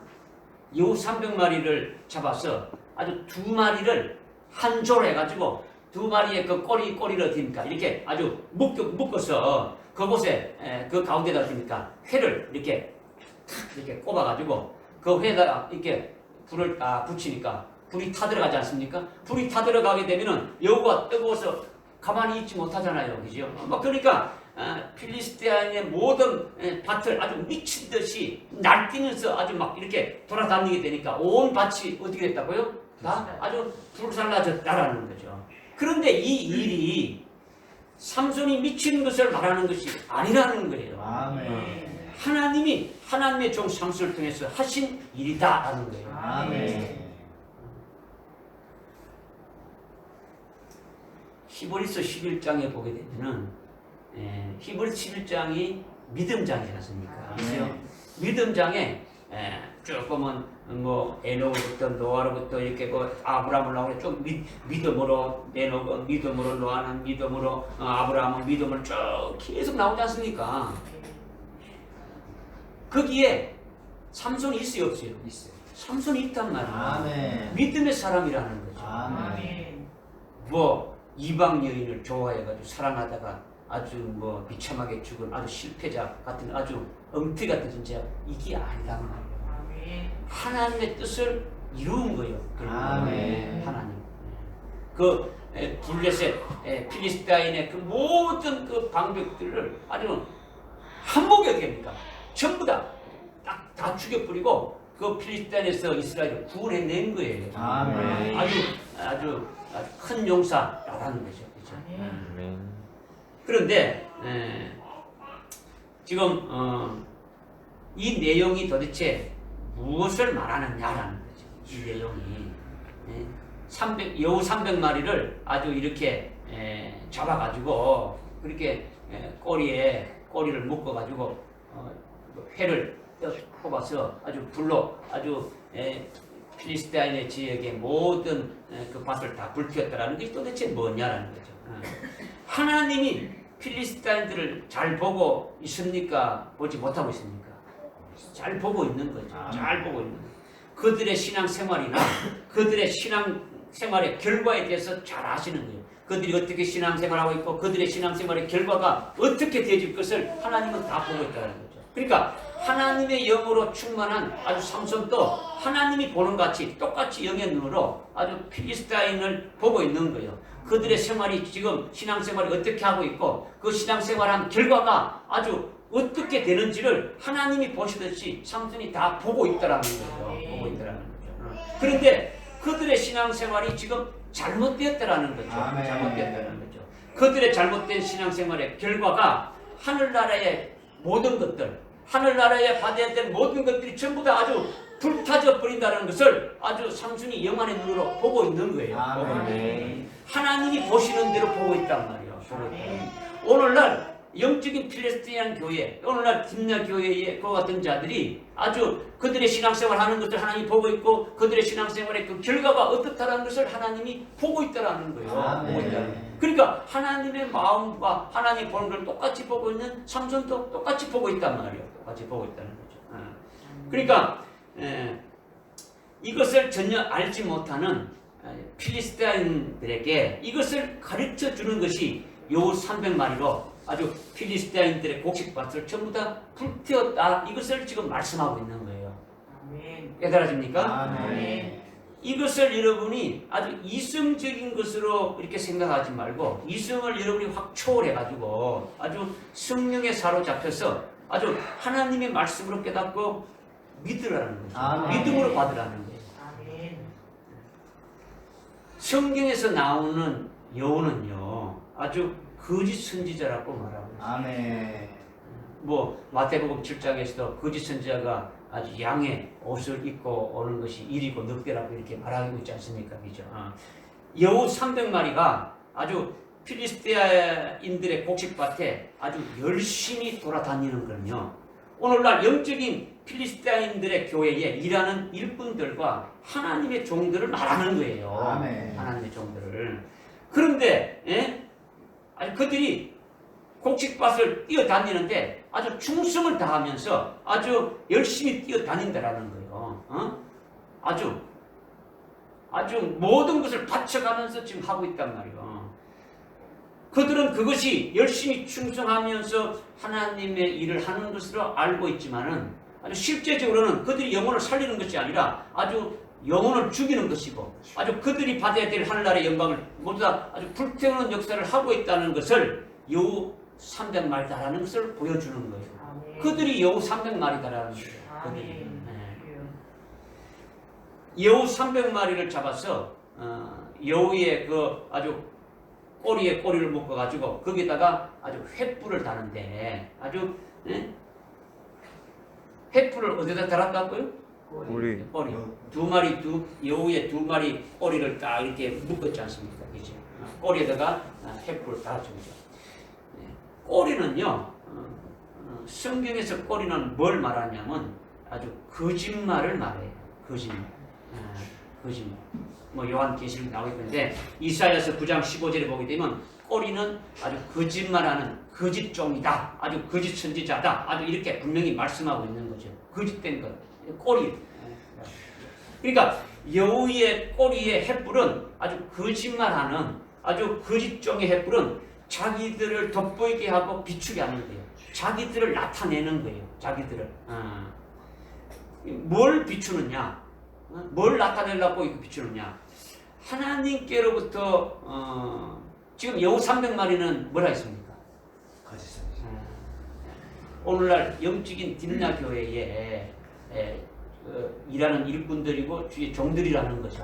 여우 300마리를 잡아서 아주 두 마리를 한 조로 해가지고 두 마리의 그 꼬리를 어떻습니까? 이렇게 아주 묶어서 그곳에 그 가운데다 어떻습니까? 회를 이렇게 꼽아가지고 그 회에다가 이렇게 불을 붙이니까 불이 타들어가지 않습니까? 불이 타들어가게 되면은 여우가 뜨거워서 가만히 있지 못하잖아요. 그죠? 그러니까 필리스티아인의 모든 밭을 아주 미친 듯이 날뛰면서 아주 막 이렇게 돌아다니게 되니까 온 밭이 어떻게 됐다고요? 다 아주 불살라졌다라는 거죠. 그런데 이 일이 삼손이 미친 것을 말하는 것이 아니라는 거예요. 아멘. 하나님이 하나님의 종 삼손을 통해서 하신 일이다라는 거예요. 아멘. 히브리서 11장에 보게 되면은 히브리서 11장이 믿음장이지 않습니까? 네. 믿음장에 쭉 보면 뭐 에녹부터 노아로부터 이렇게 그 아브라함을 나오고 쭉 믿음으로 에녹은 믿음으로 노아는 믿음으로 아브라함은 믿음을 쭉 계속 나오지 않습니까? 거기에 삼손이 있어요, 없어요? 있어요. 삼손이 있단 말이에요. 아멘. 믿음의 사람이라는 거죠. 아멘. 뭐 이방 여인을 좋아해가지고 사랑하다가 아주 뭐 비참하게 죽은 아주 실패자 같은 아주 엉태 같은 존재 이게 아니란 말이에요. 하나님의 뜻을 이루은 거예요. 아멘. 하나님. 그 블레셋 필리스타인의 그 모든 그 방백들을 아주 한목에 됩니까? 전부 다 죽여버리고 그 필리스타인에서 이스라엘을 구원해낸 거예요. 아멘. 아주 큰 용사라는 거죠. 그렇죠? 아멘. 그런데 지금 이 내용이 도대체 무엇을 말하느냐라는 거죠. 이 내용이 여우 300마리를 아주 이렇게 잡아가지고 그렇게 꼬리를 묶어가지고 회를 뽑아서 아주 불로 아주 필리스타인의 지역의 모든 그 밭을 다 불태웠다라는 게 도대체 뭐냐라는 거죠. 하나님이 필리스타인들을 잘 보고 있습니까? 보지 못하고 있습니까? 잘 보고 있는 거죠. 잘 보고 있는 거죠. 그들의 신앙생활이나 그들의 신앙생활의 결과에 대해서 잘 아시는 거예요. 그들이 어떻게 신앙생활하고 있고 그들의 신앙생활의 결과가 어떻게 되어질 것을 하나님은 다 보고 있다는 거죠. 그러니까 하나님의 영으로 충만한 아주 삼손도 하나님이 보는 같이 똑같이 영의 눈으로 아주 필리스타인을 보고 있는 거예요. 그들의 생활이 지금 신앙생활이 어떻게 하고 있고 그 신앙생활한 결과가 아주 어떻게 되는지를 하나님이 보시듯이 삼손이 다 보고 있다라는 거예요. 보고 있다라는 거죠. 그런데 그들의 신앙생활이 지금 잘못되었다라는 거죠. 잘못되었다는 거죠. 그들의 잘못된 신앙생활의 결과가 하늘나라의 모든 것들, 하늘나라에 받아야 될 모든 것들이 전부 다 아주 불타져 버린다는 것을 아주 삼손이 영안의 눈으로 보고 있는 거예요. 하나님이 보시는 대로 보고 있단 말이에요. 오늘날 영적인 필리스티안 교회, 오늘날 김야 교회의 그 같은 자들이 아주 그들의 신앙생활 하는 것을 하나님이 보고 있고 그들의 신앙생활의 그 결과가 어떻다는 것을 하나님이 보고 있다는 거예요. 보고 있다는 거예요. 그러니까 하나님의 마음과 하나님이 보는 걸 똑같이 보고 있는 삼손도 똑같이 보고 있단 말이에요. 똑같이 보고 있다는 거죠. 그러니까 이것을 전혀 알지 못하는 필리스타인들에게 이것을 가르쳐 주는 것이 여우 300마리로 아주 필리스타인들의 곡식밭을 전부 다 불태웠다. 이것을 지금 말씀하고 있는 거예요. 깨달아집니까? 이것을 여러분이 아주 이성적인 것으로 이렇게 생각하지 말고 이성을 여러분이 확 초월해가지고 아주 성령에 사로잡혀서 아주 하나님의 말씀으로 깨닫고 믿으라는 거죠. 믿음으로 받으라는 거예요. 성경에서 나오는 여우는요 아주 거짓 선지자라고 말하고 있어요. 뭐 마태복음 7장에서도 거짓 선지자가 아주 양의 옷을 입고 오는 것이 일이고 늑대라고 이렇게 말하고 있지 않습니까? 그죠? 여우 300마리가 아주 필리스티아인들의 곡식밭에 아주 열심히 돌아다니는 건요. 오늘날 영적인 필리스티아인들의 교회에 일하는 일꾼들과 하나님의 종들을 말하는 거예요. 하나님의 종들을. 그런데 아니 그들이 곡식밭을 뛰어다니는데 아주 충성을 다하면서 아주 열심히 뛰어다닌다라는 거예요. 아주 모든 것을 바쳐가면서 지금 하고 있단 말이에요. 그들은 그것이 열심히 충성하면서 하나님의 일을 하는 것으로 알고 있지만은 아주 실제적으로는 그들이 영혼을 살리는 것이 아니라 아주 영혼을 죽이는 것이고 아주 그들이 받아야 될 하늘나라의 영광을 모두 다 아주 불태우는 역사를 하고 있다는 것을 여우 300마리다라는 것을 보여주는 거예요. 그들이 여우 300마리다라는 거예요. 여우 300마리를 잡아서 여우의 그 아주 꼬리에 꼬리를 묶어가지고 거기다가 아주 횃불을 다는데 아주 횃불을 어디다 달았다고요? 꼬리. 여우의 두 마리 꼬리를 딱 이렇게 묶었지 않습니까? 그죠? 꼬리에다가 횃불을 달았죠. 꼬리는요, 성경에서 꼬리는 뭘 말하냐면 아주 거짓말을 말해요. 거짓말. 뭐 요한계시록 나오고 있는데 이사야서 9장 15절에 보게 되면 꼬리는 아주 거짓말하는 거짓종이다. 아주 거짓 선지자다. 아주 이렇게 분명히 말씀하고 있는 거죠. 거짓된 것. 꼬리. 그러니까 여우의 꼬리의 횃불은 아주 거짓말하는 아주 거짓종의 횃불은 자기들을 돋보이게 하고 비추게 하는 거예요. 자기들을 나타내는 거예요. 자기들을. 뭘 비추느냐? 뭘 나타내려고 이거 비추느냐? 하나님께로부터 지금 여우 300마리는 뭐라 했습니까? 오늘날 영적인 딥나 교회에 일하는 일꾼들이고 주의 종들이라는 거죠.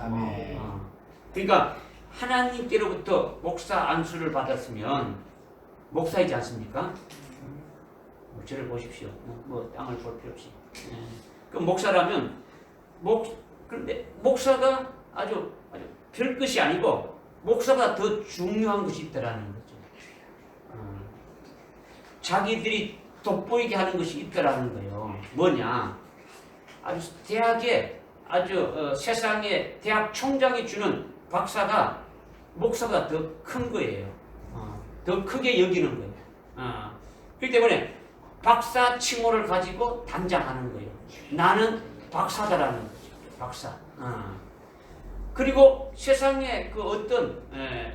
그러니까 하나님께로부터 목사 안수를 받았으면 목사이지 않습니까? 저를 보십시오. 뭐 땅을 볼 필요 없이. 그럼 목사라면 그런데 목사가 아주 별 것이 아니고 목사가 더 중요한 것이 있다라는 거죠. 자기들이 돋보이게 하는 것이 있다라는 거예요. 뭐냐? 아주 대학에 세상에 대학 총장이 주는 박사가 목사가 더 큰 거예요. 더 크게 여기는 거예요. 그렇기 때문에 박사 칭호를 가지고 단장하는 거예요. 나는 박사다라는 거죠. 박사. 그리고 세상에 그 어떤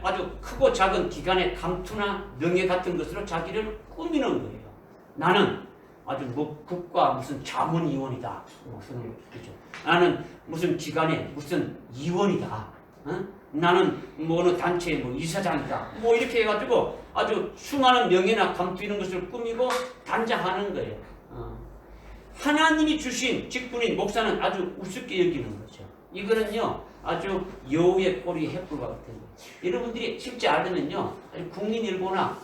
아주 크고 작은 기관의 감투나 명예 같은 것으로 자기를 꾸미는 거예요. 나는 아주 뭐 국가 무슨 자문위원이다. 무슨 그죠? 나는 무슨 기관의 무슨 위원이다. 나는 뭐 어느 단체의 뭐 이사장이다. 뭐 이렇게 해가지고 아주 수많은 명예나 감투 이런 것을 꾸미고 단장하는 거예요. 하나님이 주신 직분인 목사는 아주 우습게 여기는 거죠. 이거는요 아주 여우의 꼬리 횃불과 같은 거예요. 여러분들이 실제 알면요 국민일보나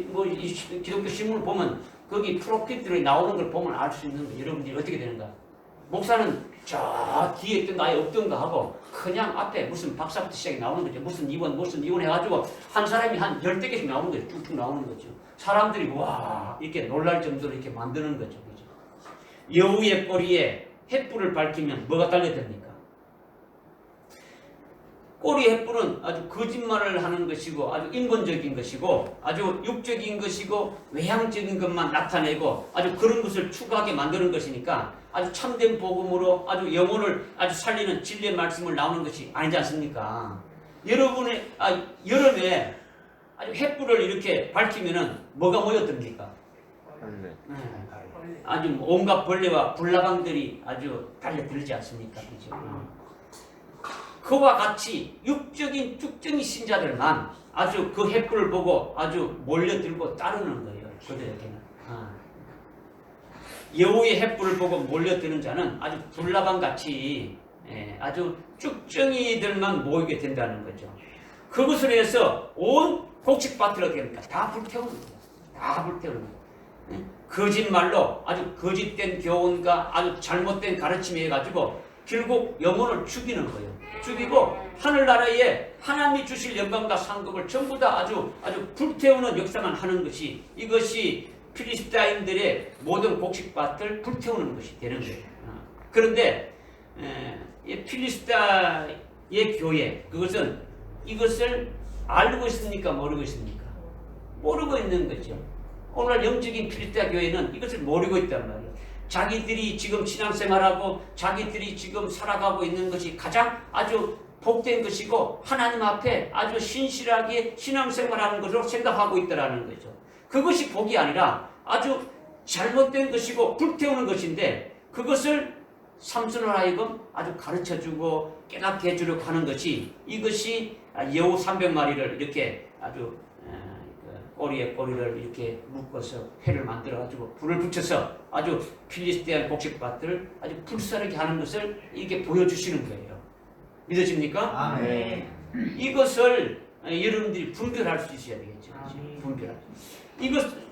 뭐 기독교 신문을 보면 거기 프로필들이 나오는 걸 보면 알 수 있는 거예요. 여러분들이 어떻게 되는가? 목사는 저 뒤에 있던 나에 없던가 하고 그냥 앞에 무슨 박사부터 시작이 나오는 거죠. 무슨 이원 해가지고 한 사람이 한 10개씩 나오는 거죠. 쭉쭉 나오는 거죠. 사람들이 와 이렇게 놀랄 정도로 이렇게 만드는 거죠. 그죠? 여우의 꼬리에 횃불을 밝히면 뭐가 달려듭니까? 꼬리 횃불은 아주 거짓말을 하는 것이고 아주 인본적인 것이고 아주 육적인 것이고 외향적인 것만 나타내고 아주 그런 것을 추구하게 만드는 것이니까 아주 참된 복음으로 아주 영혼을 아주 살리는 진리의 말씀을 나오는 것이 아니지 않습니까? 여러분의 여름에 아주 횃불을 이렇게 밝히면은 뭐가 모여듭니까? 아주 온갖 벌레와 불나방들이 아주 달려들지 않습니까? 그죠? 그와 같이 육적인 쭉정이 신자들만 아주 그 횃불을 보고 아주 몰려들고 따르는 거예요. 그들에게는. 여우의 횃불을 보고 몰려드는 자는 아주 불나방같이 아주 쭉정이들만 모이게 된다는 거죠. 그것을 해서 온 곡식밭을 어떻게 합니까? 다 불태우는 거예요. 다 불태우는 거예요. 거짓말로 아주 거짓된 교훈과 아주 잘못된 가르침에 해가지고 결국 영혼을 죽이는 거예요. 죽이고 하늘나라에 하나님이 주실 영광과 상급을 전부 다 아주 불태우는 역사만 하는 것이 이것이 필리스타인들의 모든 곡식밭을 불태우는 것이 되는 거예요. 그런데 필리스타의 교회 그것은 이것을 알고 있습니까? 모르고 있습니까? 모르고 있는 거죠. 오늘 영적인 필리스타 교회는 이것을 모르고 있단 말이에요. 자기들이 지금 신앙생활하고 자기들이 지금 살아가고 있는 것이 가장 아주 복된 것이고 하나님 앞에 아주 신실하게 신앙생활하는 것으로 생각하고 있다는 거죠. 그것이 복이 아니라 아주 잘못된 것이고 불태우는 것인데 그것을 삼손을 하여금 아주 가르쳐주고 깨닫게 해주려고 하는 것이 이것이 여우 300마리를 이렇게 아주 꼬리에 꼬리를 이렇게 묶어서 회를 만들어가지고 불을 붙여서 아주 필리스티안 곡식밭을 아주 불사르게 하는 것을 이렇게 보여주시는 거예요. 믿어집니까? 네. 이것을 여러분들이 분별할 수 있어야 되겠죠. 분별할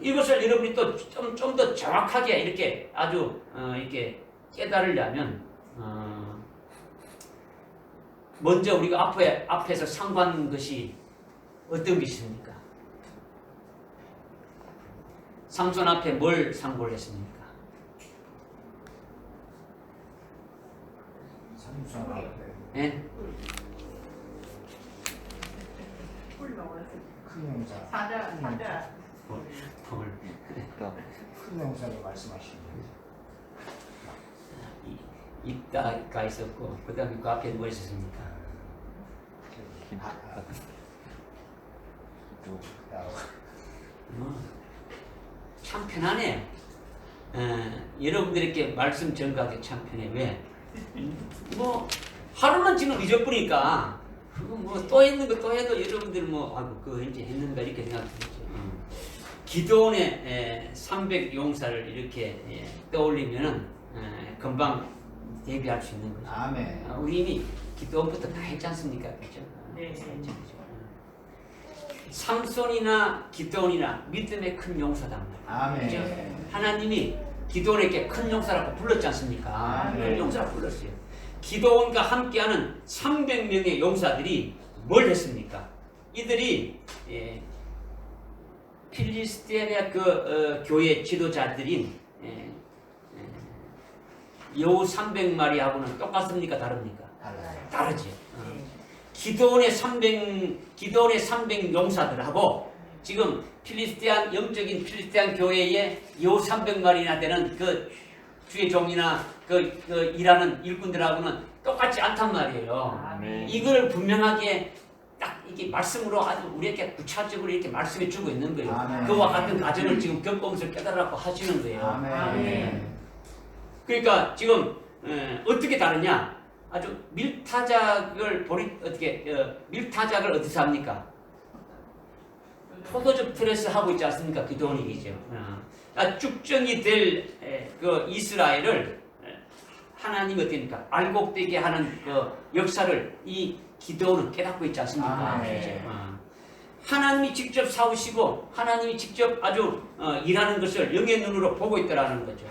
이것을 여러분이 또 좀 더 정확하게 이렇게 아주 이렇게 깨달으려면 먼저 우리가 앞에서 상고한 것이 어떤 게 있습니까? 삼손 앞에 뭘 상고를 했습니까? 삼손 앞에 예? 큰 형사 사자. 큰 형사를 말씀하시는 입다가 있었고 그 다음에 그 앞에 뭐 있었습니까? 참 편하네요. 여러분들에게 말씀 전가하기 참 편해. 왜? 뭐 하루는 지금 잊어버리니까 그거 뭐 또 했는 거 또 해도 여러분들 뭐 아이고 그거 이제 했는가 이렇게 생각하죠. 기도원의 300 용사를 이렇게 떠올리면은 금방 대비할 수 있는 거죠. 아멘. 우리 이미 기도원부터 다 했지 않습니까? 그렇죠? 네. 삼손이나 기도원이나 믿음의 큰 용사단 말이에요. 그렇죠? 아멘. 하나님이 기도원에게 큰 용사라고 불렀지 않습니까? 아멘. 큰 용사라고 불렀어요. 기도원과 함께하는 300명의 용사들이 뭘 했습니까? 이들이 필리스티아의 교회 지도자들인 여우 300마리하고는 똑같습니까? 다릅니까? 달라요. 다르지. 기도원의 300 용사들하고 지금 영적인 필리스티안 교회의 여우 300마리나 되는 그 주의 종이나 일하는 일꾼들하고는 똑같지 않단 말이에요. 아멘. 이걸 분명하게 딱 이게 말씀으로 아주 우리에게 구체적으로 이렇게 말씀해 주고 있는 거예요. 아멘. 그와 같은 과정을 지금 겪으면서 깨달으라고 하시는 거예요. 아멘. 그러니까 지금 어떻게 다르냐? 아주 밀타작을 밀타작을 어디서 합니까? 포도즙 틀에서 하고 있지 않습니까? 기도원이죠. 쭉정이 될 그 이스라엘을 하나님 어떻습니까? 알곡되게 하는 그 역사를 이 기도원은 깨닫고 있지 않습니까? 아멘. 하나님이 직접 사오시고 하나님이 직접 아주 일하는 것을 영의 눈으로 보고 있다라는 거죠.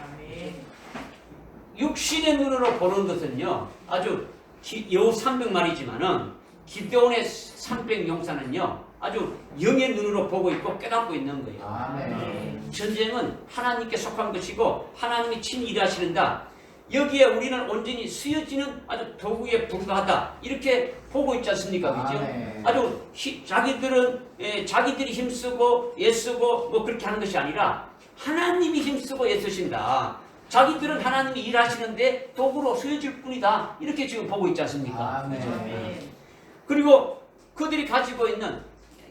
육신의 눈으로 보는 것은요, 아주 여우 300마리지만은 기도원의 300 용사는요, 아주 영의 눈으로 보고 있고 깨닫고 있는 거예요. 아멘. 전쟁은 하나님께 속한 것이고 하나님이 친히 일하시는다. 여기에 우리는 온전히 쓰여지는 아주 도구에 불과하다. 이렇게 보고 있지 않습니까? 그죠? 아멘. 아주 자기들이 힘쓰고 애쓰고 뭐 그렇게 하는 것이 아니라 하나님이 힘쓰고 애쓰신다. 자기들은 하나님이 일하시는데 도구로 쓰여질 뿐이다. 이렇게 지금 보고 있지 않습니까? 아멘. 그죠? 그리고 그들이 가지고 있는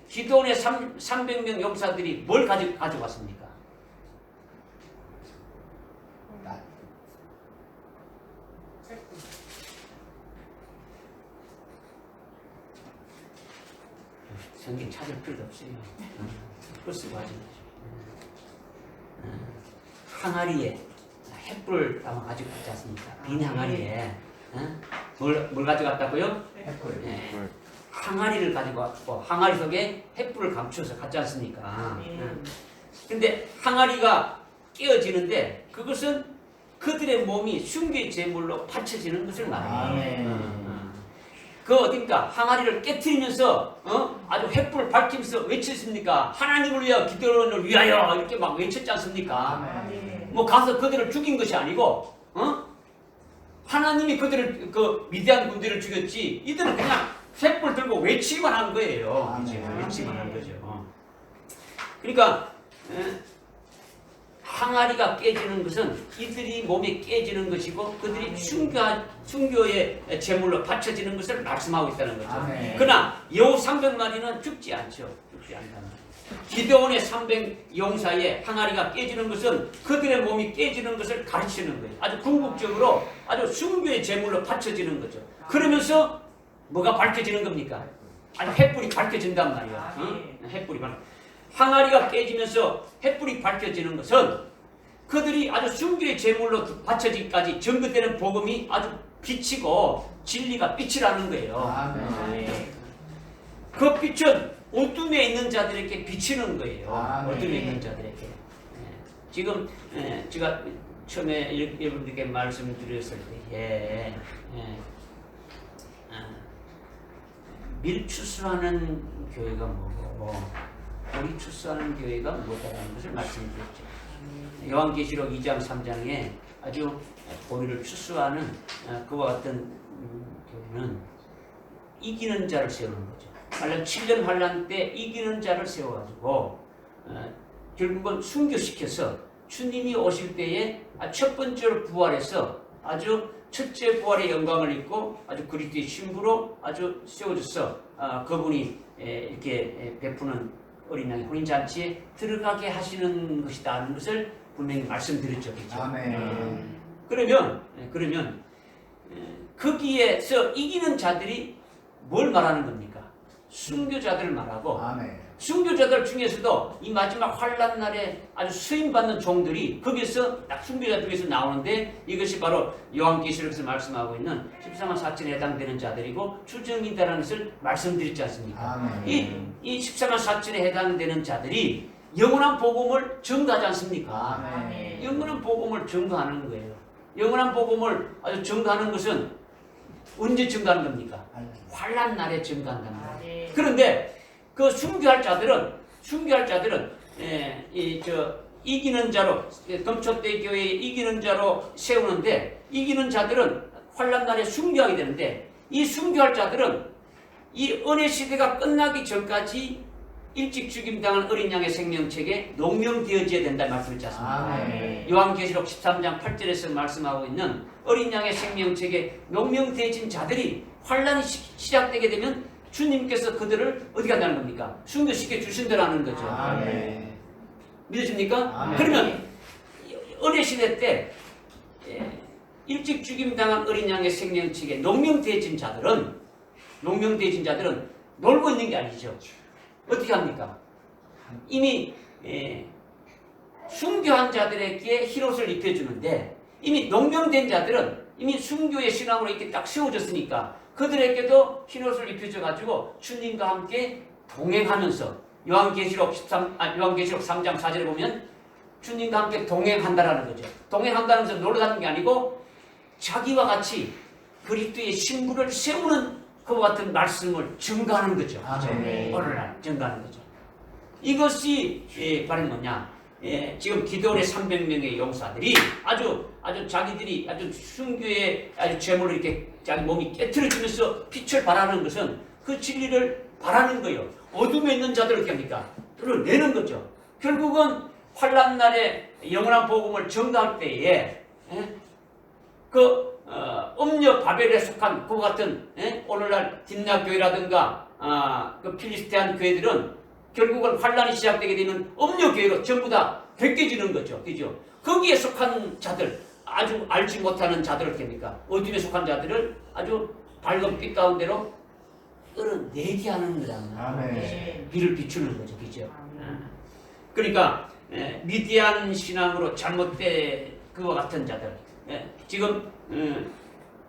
기도원의 300명 용사들이 뭘 가져갔습니까? 성경 찾을 필요도 없어요. 그것으로 하지 마시고. 항아리에 햇불 담아 가지고 갔지 않습니까? 빈 항아리에 뭘 가져갔다고요? 햇불. 항아리를 가지고 왔고 항아리 속에 햇불을 감추어서 갔지 않습니까? 근데 항아리가 깨어지는데 그것은 그들의 몸이 순교의 제물로 바쳐지는 것을 말해요. 그 어딘가 항아리를 깨트리면서 아주 햇불을 밝히면서 외쳤습니까? 하나님을 위하여 기도원을 위하여 이렇게 막 외쳤지 않습니까? 뭐 가서 그들을 죽인 것이 아니고 하나님이 그들을 그 위대한 군대를 죽였지 이들은 그냥 햇불 들고 외치기만 한 거예요. 그죠? 외치기만 한 거죠. 그러니까 항아리가 깨지는 것은 이들이 몸이 깨지는 것이고 그들이 순교의 제물로 바쳐지는 것을 말씀하고 있다는 거죠. 아멘. 그러나 여우 300마리는 죽지 않죠. 죽지 않다는 거죠. 기도원의 300 용사의 항아리가 깨지는 것은 그들의 몸이 깨지는 것을 가르치는 거예요. 아주 궁극적으로 아주 순교의 제물로 바쳐지는 거죠. 그러면서 뭐가 밝혀지는 겁니까? 아주 햇불이 밝혀진단 말이에요. 햇불이 항아리가 깨지면서 햇불이 밝혀지는 것은 그들이 아주 순교의 제물로 바쳐지기까지 전거되는 복음이 아주 빛이고 진리가 빛이라는 거예요. 아멘. 그 빛은 어둠에 있는 자들에게 비치는 거예요. 아멘. 어둠에 있는 자들에게. 지금 제가 처음에 여러분들께 말씀드렸을 때에 밀추수하는 교회가 뭐고 보리 추수하는 교회가 뭐다라는 것을 말씀드렸죠. 요한계시록 2장 3장에 아주 보리를 추수하는 그와 같은 교회는 이기는 자를 세우는 거죠. 말하자면 7년 환란 때 이기는 자를 세워가지고 결국은 순교시켜서 주님이 오실 때에 첫 번째로 부활해서 아주 첫째 부활의 영광을 입고 아주 그리스도의 신부로 아주 세워져서 그분이 이렇게 베푸는 어린 양의 혼인잔치에 들어가게 하시는 것이다는 것을 분명히 말씀드렸죠. 그렇죠? 아멘. 그러면 거기에서 이기는 자들이 뭘 말하는 겁니까? 순교자들을 말하고 아멘. 순교자들 중에서도 이 마지막 환란 날에 아주 수임받는 종들이 거기서 딱 순교자 중에서 나오는데 이것이 바로 요한계시록에서 말씀하고 있는 14만 4천에 해당되는 자들이고 추정이다라는 것을 말씀드렸지 않습니까? 아멘. 이 14만 4천에 해당되는 자들이 영원한 복음을 전가하지 않습니까? 아멘. 영원한 복음을 전가하는 거예요. 영원한 복음을 아주 전가하는 것은 언제 전가하는 겁니까? 환란 날에 전가한다는 거예요. 그런데 그 순교할 자들은 이기는 자로 금초대 교회에 이기는 자로 세우는데 이기는 자들은 환란 날에 순교하게 되는데 이 순교할 자들은 이 은혜 시대가 끝나기 전까지 일찍 죽임당한 어린 양의 생명책에 농명되어져야 된다 말씀했지 않습니까? 아멘. 요한계시록 13장 8절에서 말씀하고 있는 어린 양의 생명책에 농명되어진 자들이 환란이 시작되게 되면 주님께서 그들을 어디 간다는 겁니까? 순교시켜 주신다라는 거죠. 아멘. 믿으십니까? 아멘. 그러면 어린 시대 때 일찍 죽임당한 어린 양의 생명책에 농명되어진 자들은 놀고 있는 게 아니죠. 어떻게 합니까? 이미 순교한 자들에게 흰옷을 입혀주는데 이미 농명된 자들은 이미 순교의 신앙으로 이렇게 딱 세워졌으니까 그들에게도 흰옷을 입혀줘 가지고 주님과 함께 동행하면서 요한계시록 3장 4절에 보면 주님과 함께 동행한다라는 거죠. 동행한다는 것은 놀러 가는 게 아니고 자기와 같이 그리스도의 신부를 세우는 그와 같은 말씀을 증가하는 거죠. 아멘. 오늘날 증가하는 거죠. 이것이 바로 뭐냐? 지금 기도원의 300명의 용사들이 아주 자기들이 아주 순교의 아주 제물을 이렇게 자기 몸이 깨트려지면서 빛을 발하는 것은 그 진리를 바라는 거예요. 어둠에 있는 자들을 어떻게 합니까? 뚫어내는 거죠. 결국은 환란 날에 영원한 복음을 전가할 때에 음녀 바벨에 속한 그 같은 오늘날 딥나 교회라든가 그 필리스테안 교회들은 결국은 환란이 시작되게 되는 음녀 교회로 전부 다 벗겨지는 거죠. 그죠? 거기에 속한 자들, 아주 알지 못하는 자들을 어떻게 합니까? 어둠에 속한 자들을 아주 밝은 빛 가운데로 끌어내게 하는 거잖아요. 아멘. 빛을 비추는 거죠. 그죠? 그러니까 미디안 신앙으로 잘못된 그와 같은 자들, 지금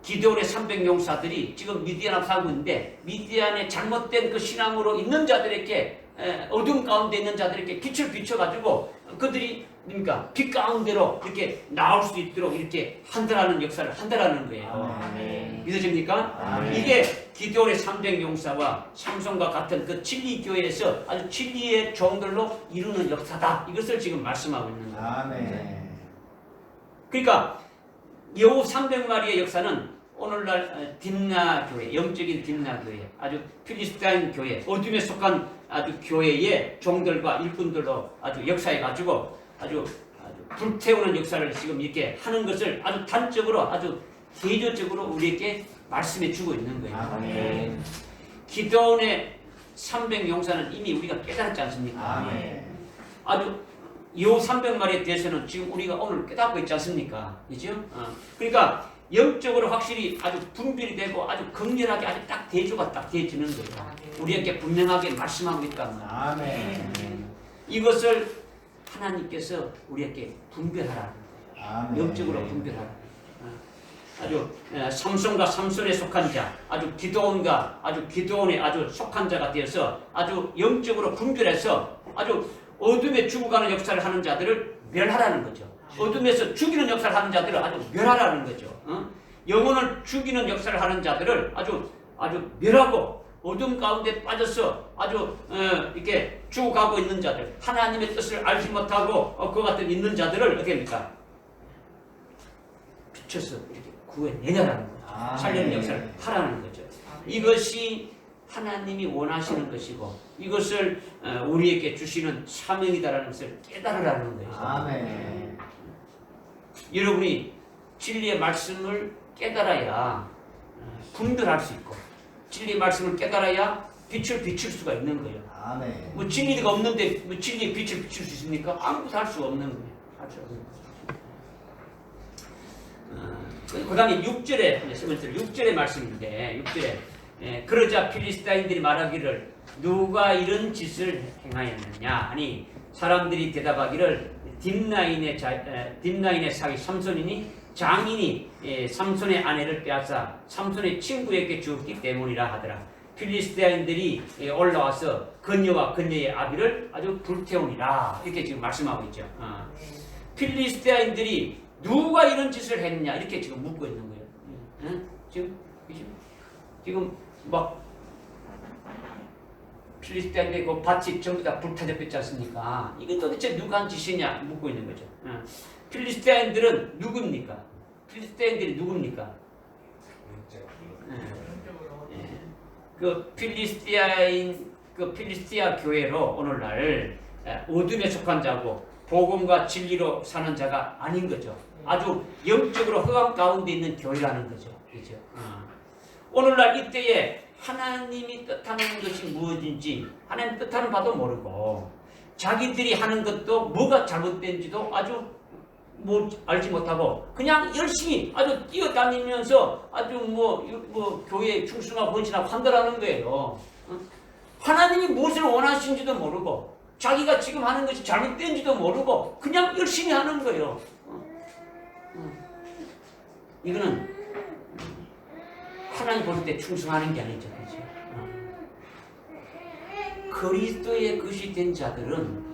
기드온의 300용사들이 지금 미디안에 살고 있는데 미디안의 잘못된 그 신앙으로 있는 자들에게 어둠 가운데 있는 자들에게 빛을 비춰가지고 그들이 뭡니까? 빛 가운데로 이렇게 나올 수 있도록 이렇게 한다라는 역사를 한다라는 거예요. 아멘. 믿어집니까? 아멘. 이게 기드온의 300용사와 삼손과 같은 그 진리교회에서 아주 진리의 종들로 이루는 역사다. 이것을 지금 말씀하고 있는 거예요. 아멘. 그러니까 여우 300마리의 역사는 오늘날 딥나 교회, 영적인 딥나 교회, 아주 필리스타인 교회, 어둠에 속한 아주 교회의 종들과 일꾼들로 아주 역사해가지고 아주 불태우는 역사를 지금 이렇게 하는 것을 아주 단적으로 아주 대조적으로 우리에게 말씀해주고 있는 거예요. 아멘. 기도원의 300용사는 이미 우리가 깨달았지 않습니까? 아멘. 아주 요 300마리에 대해서는 지금 우리가 오늘 깨닫고 있지 않습니까? 그죠? 그러니까 영적으로 확실히 아주 분별이 되고 아주 극렬하게 아주 딱 대조가 딱 되어지는 거예요. 우리에게 분명하게 말씀하고 있다는 거예요. 아멘. 이것을 하나님께서 우리에게 분별하라는 거예요. 아멘. 영적으로 분별하라. 아주 삼손과 삼손에 속한 자, 아주 기드온과 아주 기드온에 아주 속한 자가 되어서 아주 영적으로 분별해서 아주 어둠에 죽어가는 역사를 하는 자들을 멸하라는 거죠. 어둠에서 죽이는 역사를 하는 자들을 아주 멸하라는 거죠. 영혼을 죽이는 역사를 하는 자들을 아주 멸하고 어둠 가운데 빠져서 아주 이렇게 죽어가고 있는 자들, 하나님의 뜻을 알지 못하고 그 같은 있는 자들을 어떻게 합니까? 비춰서 이렇게 구해내라는 거죠. 살리는 역사를 하라는 거죠. 이것이 하나님이 원하시는 것이고 이것을 우리에게 주시는 사명이다라는 것을 깨달으라는 거예요. 아멘. 여러분이 진리의 말씀을 깨달아야 분별할 수 있고 진리의 말씀을 깨달아야 빛을 비출 수가 있는 거예요. 아멘. 뭐 진리가 없는데 뭐 진리의 빛을 비출 수 있습니까? 아무것도 할 수 없는 거예요. 할 수 없는 거예요. 그 다음에 6절에 6절의 말씀인데 6절에 그러자 필리스타인들이 말하기를 누가 이런 짓을 행하였느냐 하니 사람들이 대답하기를 딥나인의 사위 삼손이니 장인이 삼손의 아내를 빼앗아 삼손의 친구에게 주었기 때문이라 하더라. 필리스타인들이 올라와서 그녀와 그녀의 아비를 아주 불태우니라 이렇게 지금 말씀하고 있죠. 필리스타인들이 누가 이런 짓을 했느냐 이렇게 지금 묻고 있는 거예요. 지금 막 필리스타인들이 그 밭이 전부 다 불타졌지 않습니까? 이게 도대체 누가 한 짓이냐 묻고 있는 거죠. 필리스타인들은 누굽니까? 필리스타인들이 누굽니까? 그 필리스티아 교회로 오늘날 어둠에 속한 자고 복음과 진리로 사는 자가 아닌 거죠. 아주 영적으로 흑암 가운데 있는 교회라는 거죠. 그죠? 오늘날 이때에 하나님이 뜻하는 것이 무엇인지 하나님 뜻하는 바도 모르고 자기들이 하는 것도 뭐가 잘못된지도 아주 알지 못하고 그냥 열심히 아주 뛰어다니면서 아주 뭐 교회에 충성하고 헌신하고 한다라는 거예요. 하나님이 무엇을 원하시는지도 모르고 자기가 지금 하는 것이 잘못된지도 모르고 그냥 열심히 하는 거예요. 이거는 하나님 볼 때 충성하는 게 아니죠. 그렇죠? 그리스도의 것이 된 자들은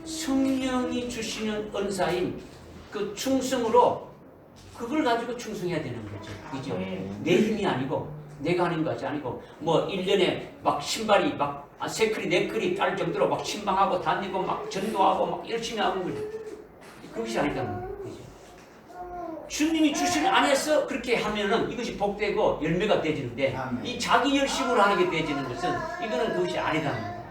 성령이 주시는 은사인 그 충성으로 그걸 가지고 충성해야 되는 거죠. 그죠? 내 힘이 아니고 내가 하는 것이 아니고 뭐 1년에 막 신발이 막 3클이 4클이 딸 정도로 막 신방하고 다니고 막 전도하고 막 열심히 하는 거죠. 그것이 아니다는 거죠. 주님이 주신 안에서 그렇게 하면은 이것이 복되고 열매가 되지는데 이 자기 열심으로 하는 게 되지는 것은 이거는 그것이 아니다는 거예요.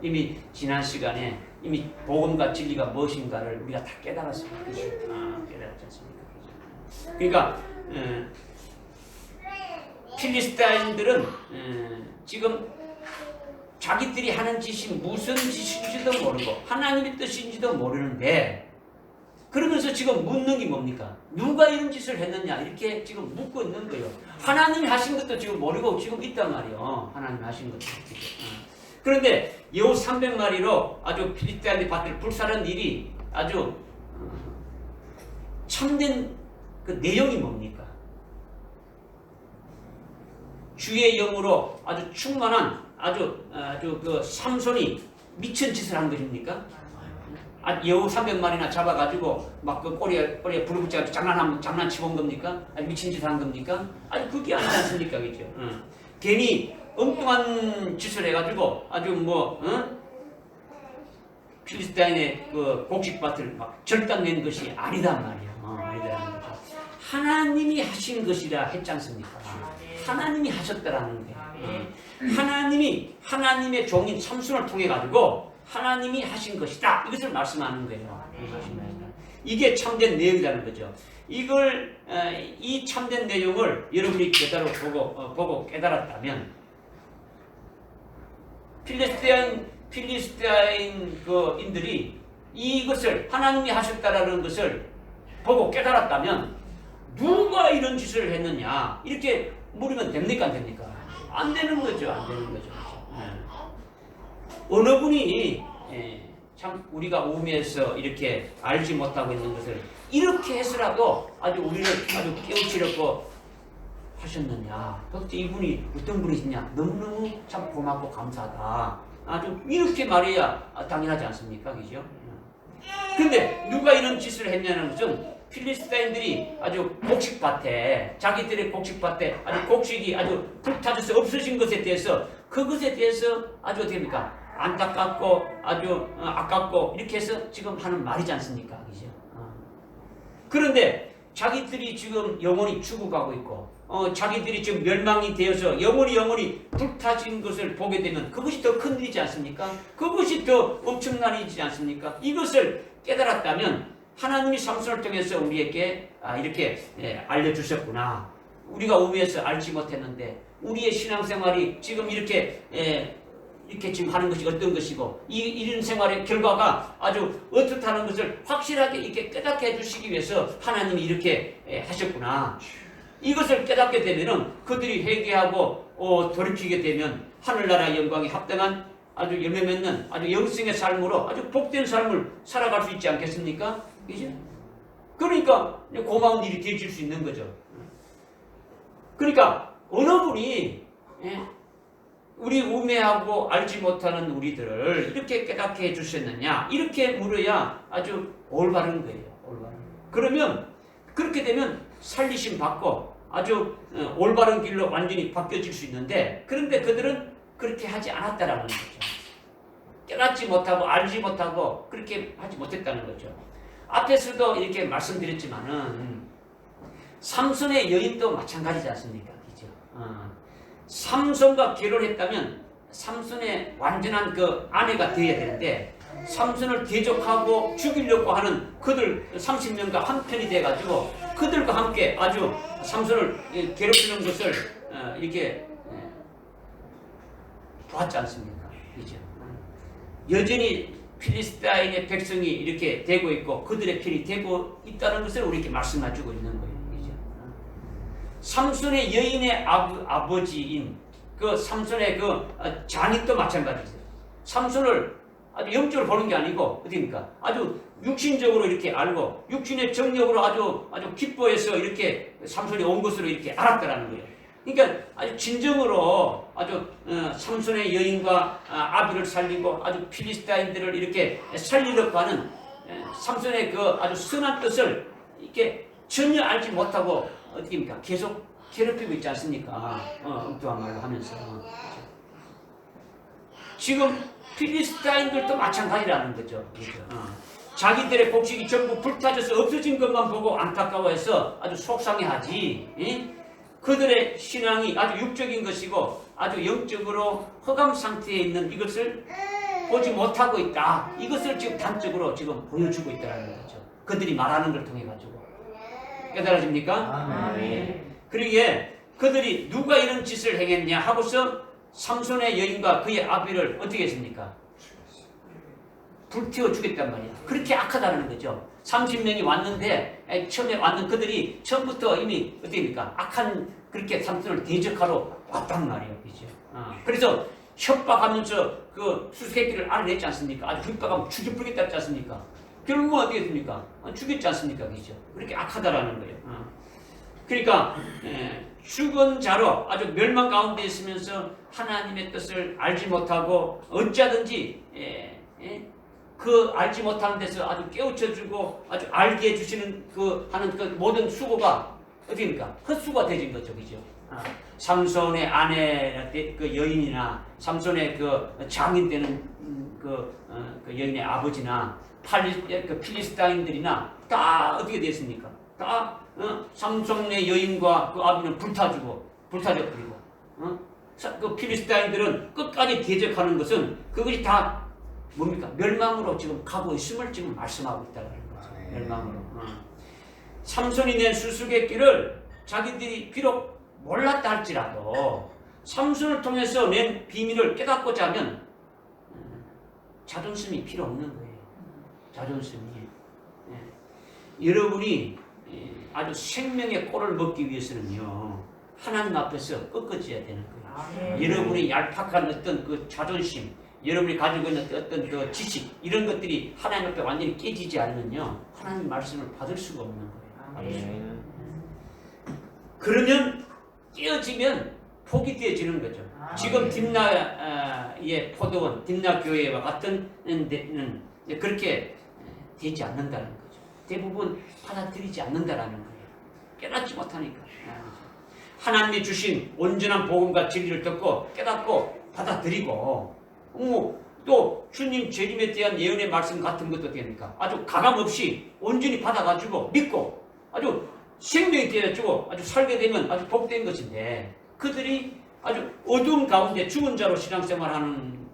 이미 지난 시간에 이미 복음과 진리가 무엇인가를 우리가 다 깨달았습니다. 깨달았지 않습니까? 그러니까 필리스타인들은 지금 자기들이 하는 짓이 무슨 짓인지도 모르고 하나님의 뜻인지도 모르는데 그러면서 지금 묻는 게 뭡니까? 누가 이런 짓을 했느냐 이렇게 지금 묻고 있는 거예요. 하나님이 하신 것도 지금 모르고 지금 있단 말이에요. 하나님이 하신 것도. 그런데 여우 300마리로 아주 필리스타인의 밭을 불사른 일이 아주 참된 그 내용이 뭡니까? 주의 영으로 아주 충만한 아주 그 삼손이 미친 짓을 한 것입니까? 여우 300마리나 잡아가지고 막 그 꼬리에 불을 붙여가지고 장난치 본 겁니까? 아니 미친 짓 한 겁니까? 아니 그게 아니지 않습니까? 그죠? 괜히 엉뚱한 짓을 해가지고 아주 필리스타인의 그 곡식밭을 막 절단낸 것이 아니단 말이에요. 아니다라는 거죠. 하나님이 하신 것이라 했지 않습니까? 하나님이 하셨다라는 거예요. 하나님의 종인 삼손을 통해 가지고 하나님이 하신 것이다. 이것을 말씀하는 거예요. 이게 참된 내용이라는 거죠. 이 참된 내용을 여러분이 제대로 보고 깨달았다면 필리스타인 인들이 이것을 하나님이 하셨다라는 것을 보고 깨달았다면 누가 이런 짓을 했느냐 이렇게 물으면 됩니까 안 됩니까? 안 되는 거죠. 안 되는 거죠. 어느 분이 참 우리가 우미에서 이렇게 알지 못하고 있는 것을 이렇게 해서라도 아주 우리를 아주 깨우치려고 하셨느냐. 도대체 이분이 어떤 분이시냐. 너무너무 참 고맙고 감사하다. 아주 이렇게 말해야 당연하지 않습니까? 그죠? 근데 누가 이런 짓을 했냐는 것은 필리스타인들이 아주 곡식밭에 자기들의 곡식밭에 아주 곡식이 아주 불타져서 없어진 것에 대해서 그것에 대해서 아주 어떻게 합니까? 안타깝고 아주 아깝고 이렇게 해서 지금 하는 말이지 않습니까? 그죠? 그런데 자기들이 지금 영원히 죽어가고 있고 자기들이 지금 멸망이 되어서 영원히 불타진 것을 보게 되면 그것이 더 큰 일이지 않습니까? 그것이 더 엄청난 일이지 않습니까? 이것을 깨달았다면 하나님이 삼손을 통해서 우리에게 이렇게 알려주셨구나. 우리가 우미에서 알지 못했는데 우리의 신앙생활이 지금 이렇게 이렇게 지금 하는 것이 어떤 것이고 이런 생활의 결과가 아주 어떻다는 것을 확실하게 이렇게 깨닫게 해주시기 위해서 하나님이 이렇게 하셨구나. 이것을 깨닫게 되면은 그들이 회개하고 돌이키게 되면 하늘나라 영광에 합당한 아주 열매 맺는 아주 영성의 삶으로 아주 복된 삶을 살아갈 수 있지 않겠습니까? 그죠? 그러니까 고마운 일이 되어질 수 있는 거죠. 그러니까 어느 분이 우리 우매하고 알지 못하는 우리들을 이렇게 깨닫게 해주셨느냐 이렇게 물어야 아주 올바른 거예요. 올바른. 그러면 그렇게 되면 살리심 받고 아주 올바른 길로 완전히 바뀌어질 수 있는데 그런데 그들은 그렇게 하지 않았다라는 거죠. 깨닫지 못하고 알지 못하고 그렇게 하지 못했다는 거죠. 앞에서도 이렇게 말씀드렸지만은 삼손의 여인도 마찬가지지 않습니까? 그죠? 삼손과 결혼했다면 삼손의 완전한 그 아내가 되어야 되는데 삼손을 대적하고 죽이려고 하는 그들 30명과 한편이 돼가지고 그들과 함께 아주 삼손을 괴롭히는 것을 이렇게 보았지 않습니까? 그죠? 여전히 필리스타인의 백성이 이렇게 되고 있고 그들의 편이 되고 있다는 것을 우리에게 말씀해주고 있는 거예요. 그죠? 삼손의 여인의 아버지인 그 삼손의 그 장인도 마찬가지죠. 삼손을 아주 영적으로 보는 게 아니고 어디입니까? 아주 육신적으로 이렇게 알고 육신의 정력으로 아주 기뻐해서 이렇게 삼손이 온 것으로 이렇게 알았다라는 거예요. 그러니까 아주 진정으로 아주 삼손의 여인과 아비를 살리고 아주 필리스타인들을 이렇게 살리려고 하는 삼손의 그 아주 선한 뜻을 이렇게 전혀 알지 못하고 어떻게입니까? 계속 괴롭히고 있지 않습니까? 엉뚱한 말로 하면서 지금 필리스타인들도 마찬가지라는 거죠. 자기들의 곡식이 전부 불타져서 없어진 것만 보고 안타까워해서 아주 속상해하지. 그들의 신앙이 아주 육적인 것이고 아주 영적으로 허감 상태에 있는 이것을 보지 못하고 있다. 이것을 지금 단적으로 지금 보여주고 있다는 거죠. 그들이 말하는 걸 통해 가지고 깨달아집니까? 아멘. 그러기에 그들이 누가 이런 짓을 행했냐 하고서 삼손의 여인과 그의 아비를 어떻게 했습니까? 불태워 주겠단 말이야. 그렇게 악하다는 거죠. 30명이 왔는데 처음에 왔는 그들이 처음부터 이미 어떻게입니까? 악한 그렇게 삼손을 대적하러 왔단 말이에요. 그죠? 그래서 협박하면서 그 수수께끼를 알아냈지 않습니까? 아주 협박하면 죽여버리겠다 했지 않습니까? 결국은 어떻게 했습니까? 죽였지 않습니까? 그죠? 그렇게 악하다라는 거예요. 그러니까 죽은 자로 아주 멸망 가운데 있으면서 하나님의 뜻을 알지 못하고 어찌하든지 그 알지 못하는 데서 아주 깨우쳐주고 아주 알게 해주시는 그 하는 그 모든 수고가 어디입니까? 헛수고가 되진 거죠, 그죠? 삼손의 아내 그 여인이나 삼손의 그 장인 되는 그 여인의 아버지나 그 필리스타인들이나 다 어떻게 됐습니까? 다 삼손의 여인과 그 아비는 불타져버리고 그 필리스타인들은 끝까지 대적하는 것은 그것이 다 뭡니까? 멸망으로 지금 가고 있음을 지금 말씀하고 있다는 거죠. 멸망으로. 삼손이 낸 수수께끼를 자기들이 비록 몰랐다 할지라도 삼손을 통해서 낸 비밀을 깨닫고자 하면 자존심이 필요 없는 거예요. 자존심이. 여러분이 아주 생명의 꼴을 먹기 위해서는요 하나님 앞에서 꺾어져야 되는 거예요. 여러분이 얄팍한 어떤 그 자존심, 여러분이 가지고 있는 어떤 그 지식 이런 것들이 하나님 앞에 완전히 깨지지 않으면요 하나님 말씀을 받을 수가 없는 거예요. 그러면 깨어지면 포기 되어지는 거죠. 지금 딥나의 포도원, 딥나 교회와 같은 데는 그렇게 되지 않는다는 거죠. 대부분 받아들이지 않는다라는 거예요. 깨닫지 못하니까. 하나님이 주신 온전한 복음과 진리를 듣고 깨닫고 받아들이고 또 주님 재림에 대한 예언의 말씀 같은 것도 됩니까? 아주 가감없이 온전히 받아가지고 믿고 아주 생명이 되어지고 아주 살게 되면 아주 복된 것인데 그들이 아주 어두운 가운데 죽은 자로 신앙생활하는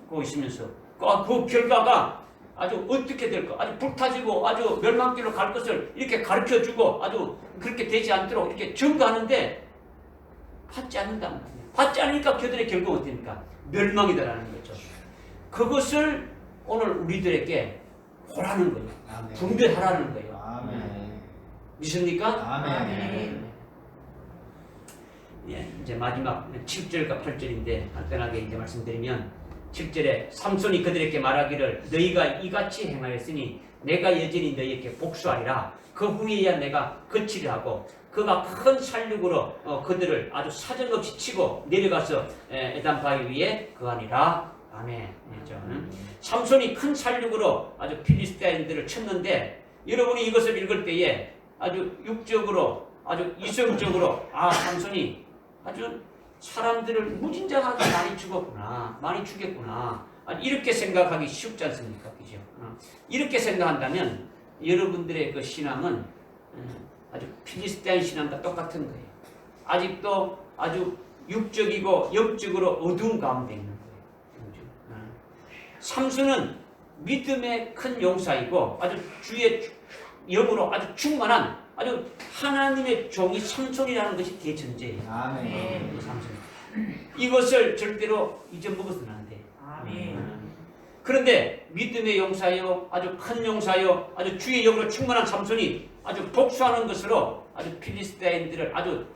거 있으면서 그 결과가 아주 어떻게 될까? 아주 불타지고 아주 멸망길로 갈 것을 이렇게 가르쳐주고 아주 그렇게 되지 않도록 이렇게 증거하는데 받지 않는단 말이에요. 받지 않으니까 그들의 결국 어떻습니까? 멸망이다라는 거죠. 그것을 오늘 우리들에게 보라는 거예요. 아멘. 분별하라는 거예요. 아멘. 믿습니까? 아멘. 예, 이제 마지막 7절과 8절인데 간단하게 이제 말씀드리면 7절에 삼손이 그들에게 말하기를 너희가 이같이 행하였으니 내가 여전히 너희에게 복수하리라. 그 후에야 내가 거치를 하고 그가 큰 살육으로 그들을 아주 사정없이 치고 내려가서 에단 바위 위에 거하니라. 아멘. 삼손이 큰 살육으로 아주 필리스타인들을 쳤는데 여러분이 이것을 읽을 때에 아주 육적으로 아주 이성적으로 삼손이 아주 사람들을 무진장하게 많이 죽었구나, 많이 죽였구나, 이렇게 생각하기 쉽지 않습니까? 그죠? 이렇게 생각한다면 여러분들의 그 신앙은 아주 필리스타인 신앙과 똑같은 거예요. 아직도 아주 육적이고 영적으로 어두운 가운데 있는 거예요. 삼손은 믿음의 큰 용사이고 아주 주의 영으로 아주 충만한 아주 하나님의 종이 삼손이라는 것이 대전제예요. 아멘. 삼손. 이것을 절대로 잊어먹어서는 안 돼. 아멘. 그런데 믿음의 용사요, 아주 큰 용사요, 아주 주의 영으로 충만한 삼손이 아주 복수하는 것으로 아주 필리스타인들을 아주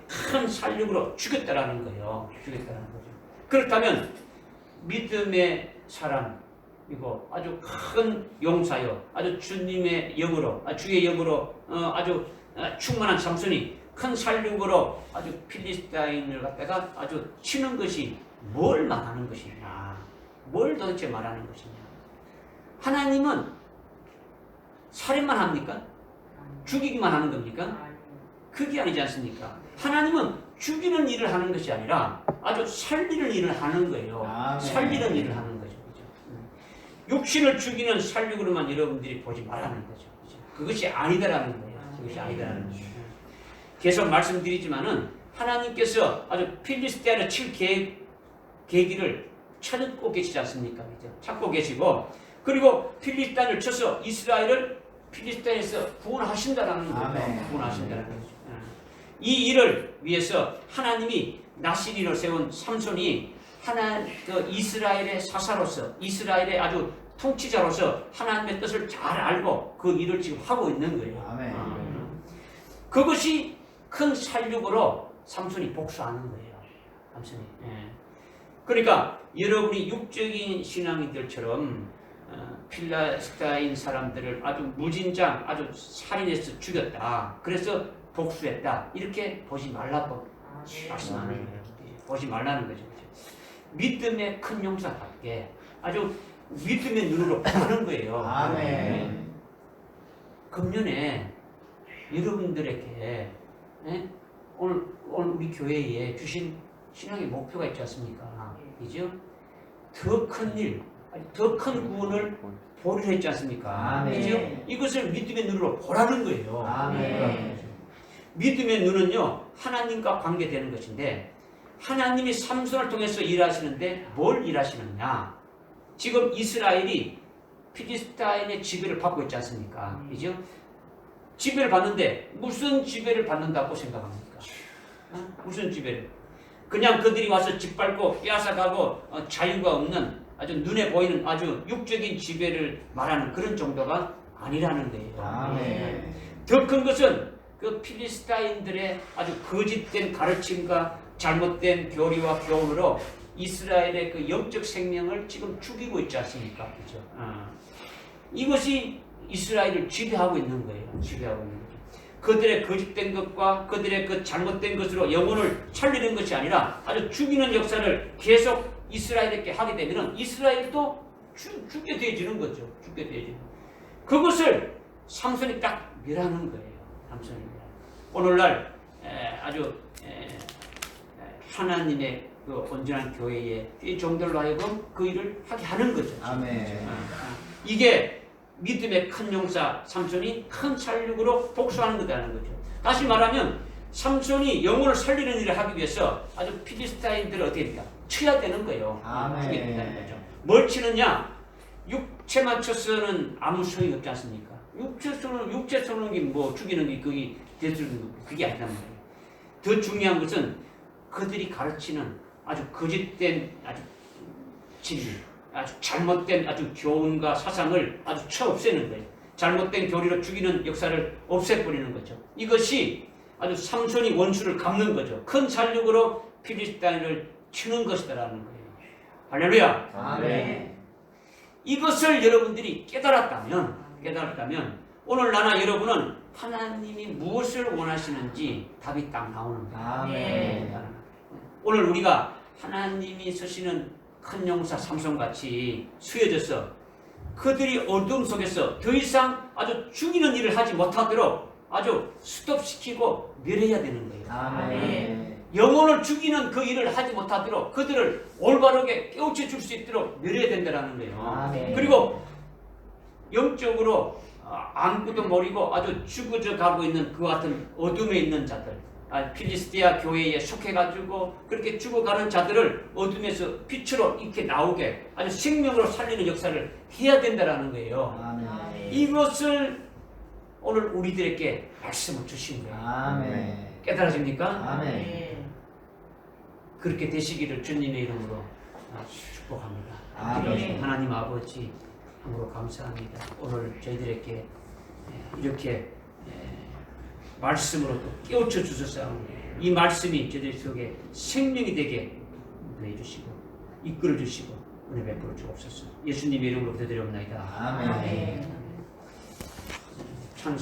큰 살육으로 죽였다라는 거예요. 죽였다라는 거죠. 그렇다면 믿음의 사람이고 아주 큰 용사요, 아주 주님의 영으로, 주의 영으로 아주 충만한 삼손이 큰 살육으로 아주 필리스타인을 갖다가 아주 치는 것이 뭘 말하는 것이냐? 뭘 도대체 말하는 것이냐? 하나님은 살인만 합니까? 죽이기만 하는 겁니까? 그게 아니지 않습니까? 하나님은 죽이는 일을 하는 것이 아니라 아주 살리는 일을 하는 거예요. 아멘. 살리는 일을 하는 거죠. 그죠? 육신을 죽이는 살육으로만 여러분들이 보지 말라는 거죠. 그죠? 그것이 아니다라는 거예요. 그것이 아니다라는 거예요. 계속 말씀드리지만은 하나님께서 아주 필리스타인을 칠 계기를 찾고 계시지 않습니까? 그죠? 찾고 계시고 그리고 필리스타인을 쳐서 이스라엘을 필리스타인에서 구원하신다라는 거예요. 아멘. 구원하신다는 거죠. 이 일을 위해서 하나님이 나시린을 세운 삼손이 그 이스라엘의 사사로서 이스라엘의 아주 통치자로서 하나님의 뜻을 잘 알고 그 일을 지금 하고 있는 거예요. 아멘. 그것이 큰 살육으로 삼손이 복수하는 거예요. 삼손이. 그러니까 여러분이 육적인 신앙인들처럼 필리스타인 사람들을 아주 무진장 아주 살인해서 죽였다. 그래서 복수했다. 이렇게 보지 말라고 말씀하는 거예요. 보지 말라는 거죠. 믿음의 큰 용사답게 아주 믿음의 눈으로 보는 거예요. 아멘. 금년에 여러분들에게 오늘 우리 교회에 주신 신앙의 목표가 있지 않습니까? 그죠? 더 큰 일, 더 큰 구원을 보리라 했지 않습니까? 아멘. 그죠? 이것을 믿음의 눈으로 보라는 거예요. 아멘. 믿음의 눈은요, 하나님과 관계되는 것인데, 하나님이 삼손을 통해서 일하시는데 뭘 일하시느냐? 지금 이스라엘이 필리스타인의 지배를 받고 있지 않습니까? 그죠? 지배를 받는데 무슨 지배를 받는다고 생각합니까? 무슨 지배를? 그냥 그들이 와서 짓밟고 빼앗아가고 자유가 없는 아주 눈에 보이는 아주 육적인 지배를 말하는 그런 정도가 아니라는 거예요. 아멘. 더 큰 것은 그 필리스타인들의 아주 거짓된 가르침과 잘못된 교리와 교훈으로 이스라엘의 그 영적 생명을 지금 죽이고 있지 않습니까? 그죠? 이것이 이스라엘을 지배하고 있는 거예요. 지배하고 있는 거죠. 그들의 거짓된 것과 그들의 그 잘못된 것으로 영혼을 살리는 것이 아니라 아주 죽이는 역사를 계속 이스라엘에게 하게 되면 이스라엘도 죽게 되어지는 거죠. 죽게 되어지는. 그것을 삼손이 딱 멸하는 거예요. 삼손이. 오늘날 아주 하나님의 그 온전한 교회의 종들로 하여금 그 일을 하게 하는 거죠. 아멘. 이게 믿음의 큰 용사 삼손이 큰 살육으로 복수하는 거다는 거죠. 다시 말하면 삼손이 영혼을 살리는 일을 하기 위해서 아주 필리스타인들을 어떻게 합니까? 쳐야 되는 거예요. 아멘. 죽여야 된다는 거죠. 뭘 치느냐? 육체만 쳐서는 아무 소용이 없지 않습니까? 육체 쏘는 게 뭐 죽이는 게 그게 아니란 말이에요. 더 중요한 것은 그들이 가르치는 아주 거짓된 아주 진리, 아주 잘못된 아주 교훈과 사상을 아주 쳐 없애는 거예요. 잘못된 교리로 죽이는 역사를 없애버리는 거죠. 이것이 아주 삼손이 원수를 갚는 거죠. 큰 살육으로 필리스타인을 치는 것이다라는 거예요. 할렐루야. 아멘. 이것을 여러분들이 깨달았다면 오늘 나나 여러분은 하나님이 무엇을 원하시는지 답이 딱 나오는 거예요. 아멘. 오늘 우리가 하나님이 쓰시는 큰 용사 삼손같이 쓰여져서 그들이 어둠 속에서 더 이상 아주 죽이는 일을 하지 못하도록 아주 스톱시키고 멸해야 되는 거예요. 아멘. 영혼을 죽이는 그 일을 하지 못하도록 그들을 올바르게 깨우쳐 줄 수 있도록 멸해야 된다는 거예요. 아멘. 그리고 영적으로 안구도 모르고 아주 죽어져 가고 있는 그 같은 어둠에 있는 자들, 필리스티아 교회에 속해가지고 그렇게 죽어가는 자들을 어둠에서 빛으로 이렇게 나오게 아주 생명으로 살리는 역사를 해야 된다는 거예요. 아멘. 이것을 오늘 우리들에게 말씀을 주신 거예요. 아멘. 깨달아집니까? 아멘. 그렇게 되시기를 주님의 이름으로 축복합니다. 아멘. 하나님 아버지 참으로 감사합니다. 오늘 저희들에게 이렇게 말씀으로 또 깨우쳐 주셔서 이 말씀이 저희들 속에 생명이 되게 인도해 주시고 이끌어 주시고 은혜 베풀어 주옵소서. 예수님의 이름으로 기도드리옵나이다. 아멘.